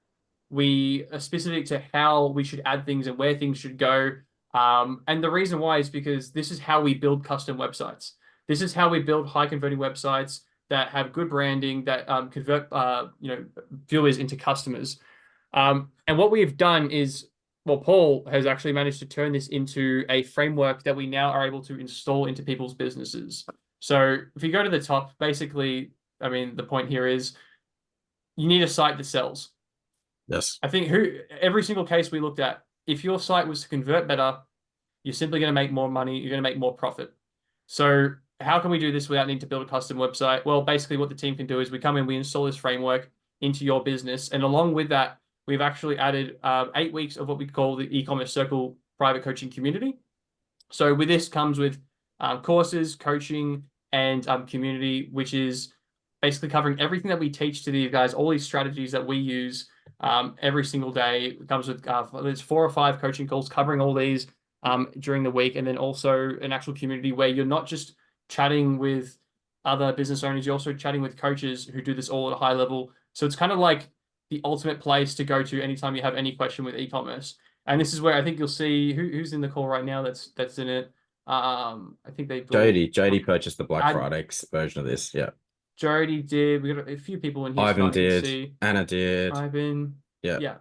we are specific to how we should add things and where things should go. And the reason why is because this is how we build custom websites. This is how we build high converting websites that have good branding, that convert viewers into customers. And what we have done is, well, Paul has actually managed to turn this into a framework that we now are able to install into people's businesses. So if you go to the top, basically, I mean, the point here is you need a site that sells. Yes. I think every single case we looked at, if your site was to convert better, you're simply going to make more money. You're going to make more profit. So how can we do this without needing to build a custom website? Well, basically what the team can do is we come in, we install this framework into your business. And along with that, we've actually added 8 weeks of what we call the e-commerce circle private coaching community. So with this comes with courses, coaching, and community, which is basically covering everything that we teach to these guys, all these strategies that we use every single day. It comes with there's 4 or 5 coaching calls covering all these during the week, and then also an actual community where you're not just chatting with other business owners, you're also chatting with coaches who do this all at a high level. So it's kind of like the ultimate place to go to anytime you have any question with e-commerce. And this is where I think you'll see who's in the call right now that's in it. I think they Jody purchased the Black Friday version of this. Yeah. Jody did. We got a few people in here. Ivan did. Anna did. Ivan. Yeah. Yeah.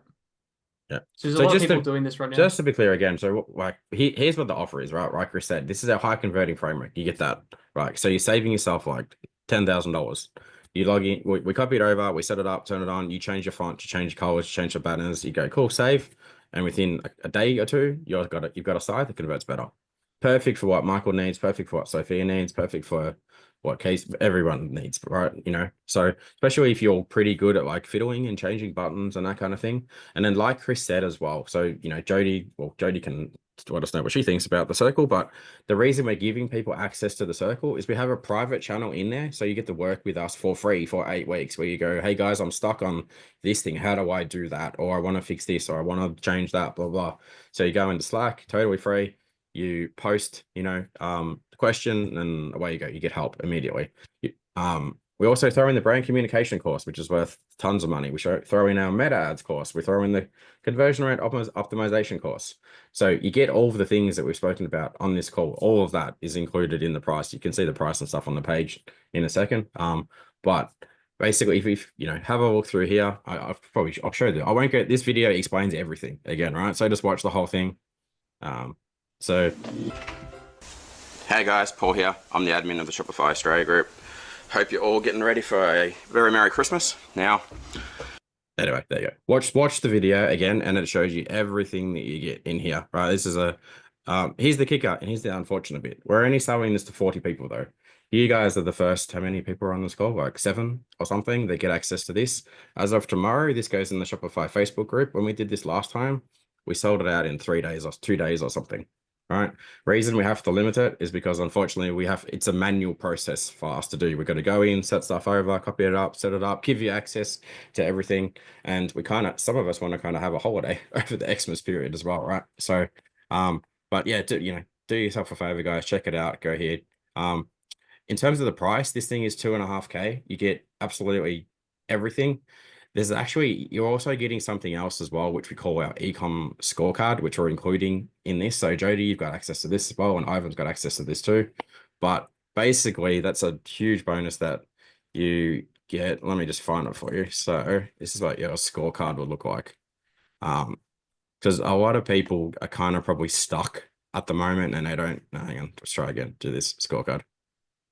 Yeah. So there's a So lot of just people to, doing this right now. just to be clear again, so like here's what the offer is, right? Like Chris said, this is our high converting framework. You get that, right? So you're saving yourself like $10,000. You log in, we copy it over, we set it up, turn it on, you change your font, you change your colors, you change your banners, you go, cool, save. And within a day or two, you've got a site that converts better. Perfect for what Michael needs, perfect for what Sophia needs, perfect for what case everyone needs, right? You know, so especially if you're pretty good at like fiddling and changing buttons and that kind of thing. And then like Chris said as well, so you know, Jody can let us know what she thinks about the circle, but the reason we're giving people access to the circle is we have a private channel in there, so you get to work with us for free for 8 weeks, where you go, hey guys, I'm stuck on this thing, how do I do that? Or I want to fix this, or I want to change that, blah blah. So you go into Slack, totally free, you post, you know, the question, and away you go, you get help immediately. We also throw in the brand communication course, which is worth tons of money. We throw in our meta ads course. We throw in the conversion rate optimization course. So you get all of the things that we've spoken about on this call. All of that is included in the price. You can see the price and stuff on the page in a second. But basically, if you know, have a look through here, I'll show you. I won't go. This video explains everything again, right? So just watch the whole thing. So, hey guys, Paul here. I'm the admin of the Shopify Australia group. Hope you're all getting ready for a very Merry Christmas. Now, anyway, there you go. Watch the video again, and it shows you everything that you get in here, right? This is here's the kicker, and here's the unfortunate bit. We're only selling this to 40 people, though. You guys are the first, how many people are on this call? Like 7 or something that get access to this. As of tomorrow, this goes in the Shopify Facebook group. When we did this last time, we sold it out in 3 days or 2 days or something. Right. Reason we have to limit it is because unfortunately it's a manual process for us to do. We're going to go in, set stuff over, copy it up, set it up, give you access to everything. And some of us want to kind of have a holiday over the Xmas period as well. Right. So, but yeah, do yourself a favor, guys, check it out. Go ahead. In terms of the price, this thing is 2.5K. You get absolutely everything. You're also getting something else as well, which we call our ecom scorecard, which we're including in this. So Jody, you've got access to this as well, and Ivan's got access to this too. But basically, that's a huge bonus that you get. Let me just find it for you. So this is what your scorecard will look like. Because a lot of people are kind of probably stuck at the moment, and they don't. No, hang on, let's try again. Do this scorecard.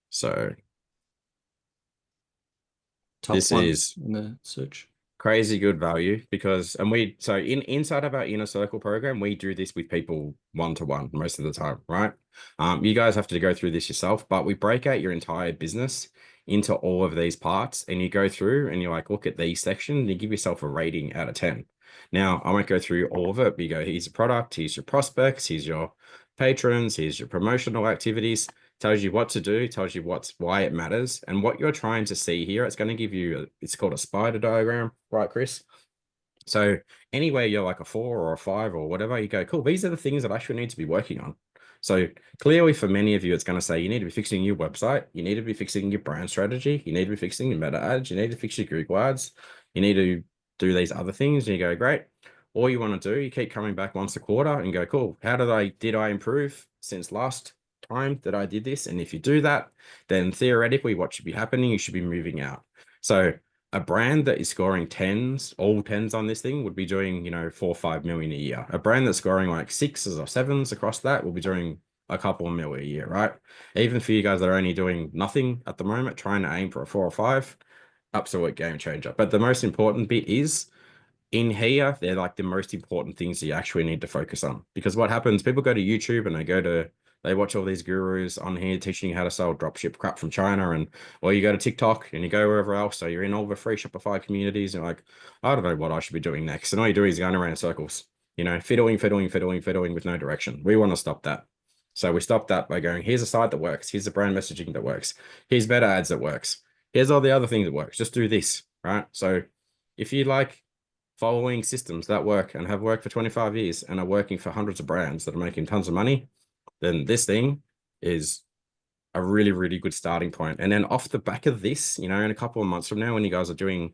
So this is in the search. Crazy good value because, inside of our inner circle program, we do this with people one-to-one most of the time, right? You guys have to go through this yourself, but we break out your entire business into all of these parts, and you go through and you like look at these sections and you give yourself a rating out of 10. Now, I won't go through all of it, but you go, here's your product, here's your prospects, here's your patrons, here's your promotional activities. Tells you what to do, tells you why it matters, and what you're trying to see here. It's going to give you it's called a spider diagram, right, Chris? So anywhere you're like a 4 or a 5 or whatever, you go, cool, these are the things that I should need to be working on. So clearly for many of you, it's going to say you need to be fixing your website, you need to be fixing your brand strategy, you need to be fixing your meta ads, you need to fix your Google ads, you need to do these other things, and you go, great. All you want to do, you keep coming back once a quarter and go, cool, how did I improve since last time that I did this? And if you do that, then theoretically what should be happening, you should be moving out. So a brand that is scoring all tens on this thing would be doing, 4 or 5 million a year. A brand that's scoring like 6s or 7s across that will be doing a couple of million a year, right? Even for you guys that are only doing nothing at the moment, trying to aim for a 4 or 5, absolute game changer. But the most important bit is in here, they're like the most important things that you actually need to focus on. Because what happens, people go to YouTube and they watch all these gurus on here teaching you how to sell dropship crap from China, or you go to TikTok and you go wherever else. So you're in all the free Shopify communities and like, I don't know what I should be doing next. And all you do is going around in circles, fiddling with no direction. We want to stop that. So we stop that by going, here's a site that works. Here's the brand messaging that works. Here's better ads that works. Here's all the other things that works. Just do this, right? So if you like following systems that work and have worked for 25 years and are working for hundreds of brands that are making tons of money, then this thing is a really, really good starting point. And then off the back of this, in a couple of months from now, when you guys are doing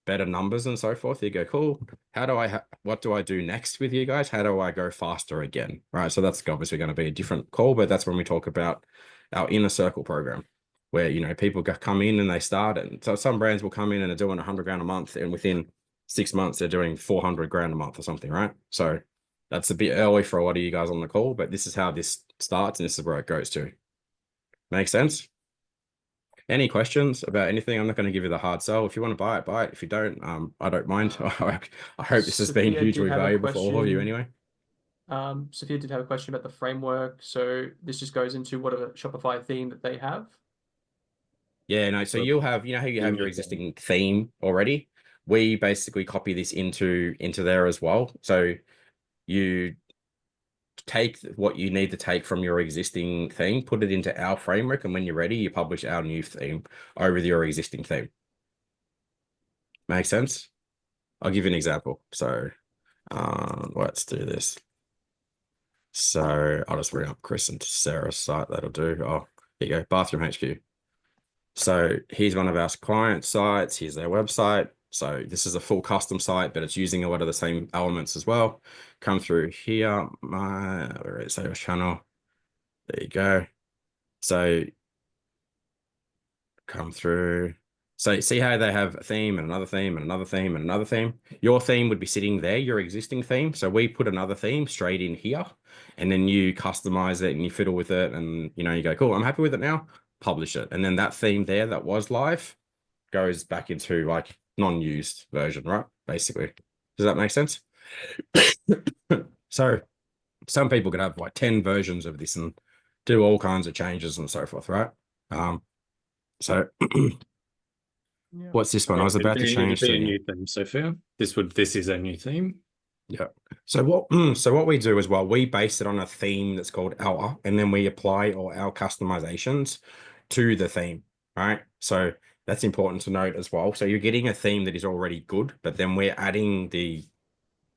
better numbers and so forth, you go, cool, what do I do next with you guys? How do I go faster again? Right. So that's obviously going to be a different call, but that's when we talk about our inner circle program, where, people come in and they start. And so some brands will come in and are doing 100 grand a month, and within 6 months, they're doing 400 grand a month or something, right? So that's a bit early for a lot of you guys on the call, but this is how this starts and this is where it goes to. Make sense? Any questions about anything? I'm not going to give you the hard sell. If you want to buy it, buy it. If you don't, I don't mind. I hope this has been Sophia did hugely have a valuable for all of you question. anyway. Sophia did have a question about the framework. So this just goes into what a Shopify theme that they have. Yeah, no. So you'll have, you know how you have your existing theme already? We basically copy this into there as well. So you take what you need to take from your existing theme, put it into our framework, and when you're ready, you publish our new theme over your existing theme. Make sense? I'll give you an example. So let's do this. So I'll just bring up Chris and Sarah's site. That'll do. Oh, here you go. Bathroom HQ. So here's one of our client sites. Here's their website. So this is a full custom site, but it's using a lot of the same elements as well. Come through here. Where is sales channel? There you go. So come through. So see how they have a theme and another theme and another theme and another theme? Your theme would be sitting there, your existing theme. So we put another theme straight in here, and then you customize it and you fiddle with it, and you go, cool, I'm happy with it now, publish it. And then that theme there that was live goes back into like non-used version, right? Basically. Does that make sense? So some people could have like 10 versions of this and do all kinds of changes and so forth, right? So what's this one? I was about to change to a new theme, Sophia. This is a new theme. Yeah. So what we do as well, we base it on a theme that's called our, and then we apply all our customizations to the theme, right? So that's important to note as well. So you're getting a theme that is already good, but then we're adding the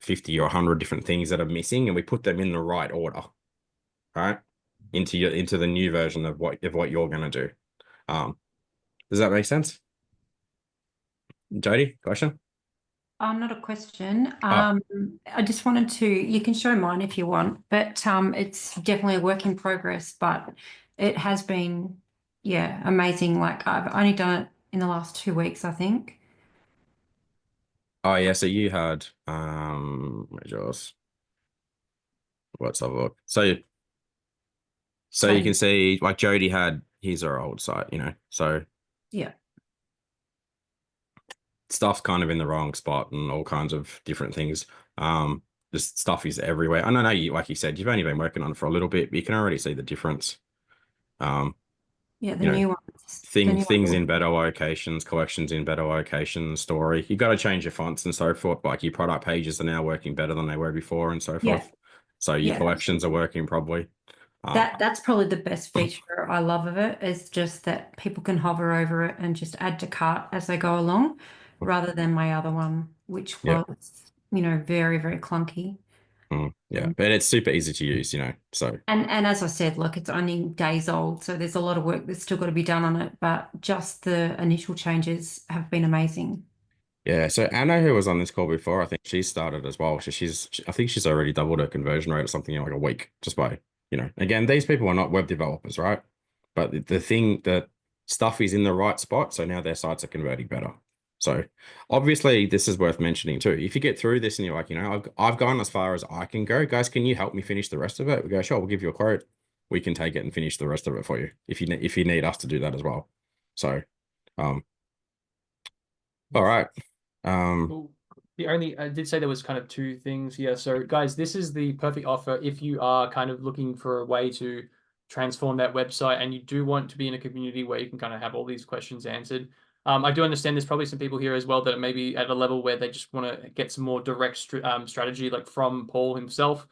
50 or 100 different things that are missing, and we put them in the right order, right? Into the new version of what you're going to do. Does that make sense? Jody, question? Not a question. Oh. I just wanted to, you can show mine if you want, but it's definitely a work in progress, but it has been, yeah, amazing. Like I've only done it in the last 2 weeks, I think. Oh yeah, so you had where's yours? Let's have a look. So you can see like Jody had his our old site, so yeah. Stuff's kind of in the wrong spot and all kinds of different things. Just stuff is everywhere. I don't know, like you said, you've only been working on it for a little bit, but you can already see the difference. Yeah, the new ones. Things in better locations, collections in better locations, story. You've got to change your fonts and so forth. Like your product pages are now working better than they were before and so forth. Yeah. So your collections are working probably. That's probably the best feature I love of it, is just that people can hover over it and just add to cart as they go along, rather than my other one, which was, very, very clunky. Yeah, but it's super easy to use, so. And as I said, look, it's only days old, so there's a lot of work that's still got to be done on it, but just the initial changes have been amazing. Yeah, so Anna, who was on this call before, I think she started as well. So I think she's already doubled her conversion rate or something in like a week, just by, again, these people are not web developers, right? But the thing that stuff is in the right spot, so now their sites are converting better. So obviously this is worth mentioning too. If you get through this and you're like, I've gone as far as I can go, guys, can you help me finish the rest of it? We go, sure, we'll give you a quote. We can take it and finish the rest of it for you if you need us to do that as well. So, all right. I did say there was kind of 2 things here. So guys, this is the perfect offer if you are kind of looking for a way to transform that website and you do want to be in a community where you can kind of have all these questions answered. I do understand there's probably some people here as well that are maybe at a level where they just want to get some more direct strategy, like from Paul himself.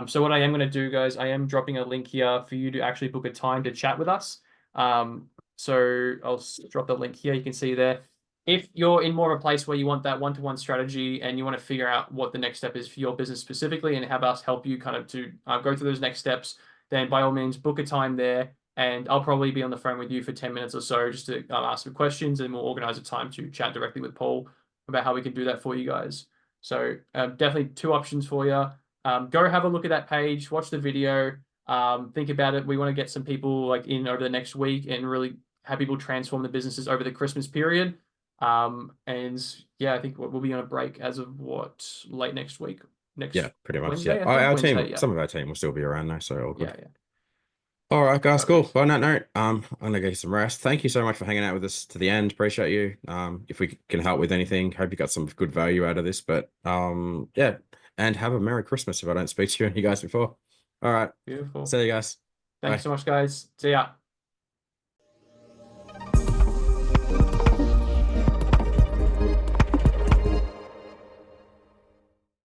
So what I am going to do, guys, I am dropping a link here for you to actually book a time to chat with us. So I'll drop the link here. You can see there. If you're in more of a place where you want that one-to-one strategy and you want to figure out what the next step is for your business specifically and have us help you kind of to go through those next steps, then by all means, book a time there. And I'll probably be on the phone with you for 10 minutes or so just to ask some questions, and we'll organize a time to chat directly with Paul about how we can do that for you guys. So definitely 2 options for you. Go have a look at that page, watch the video, think about it. We want to get some people in over the next week and really have people transform the businesses over the Christmas period. And yeah, I think we'll be on a break as of late next week. Yeah, pretty much. Wednesday, Yeah. I think? Our Wednesday, team, yeah. some of our team will still be around though, so all good. Yeah. All right, guys, cool. Perfect. Well, on that note, I'm gonna get some rest. Thank you so much for hanging out with us to the end. Appreciate you. If we can help with anything, hope you got some good value out of this. But yeah, and have a Merry Christmas if I don't speak to you guys before. All right. Beautiful. See you guys. Thank Bye. you so much, guys. See ya.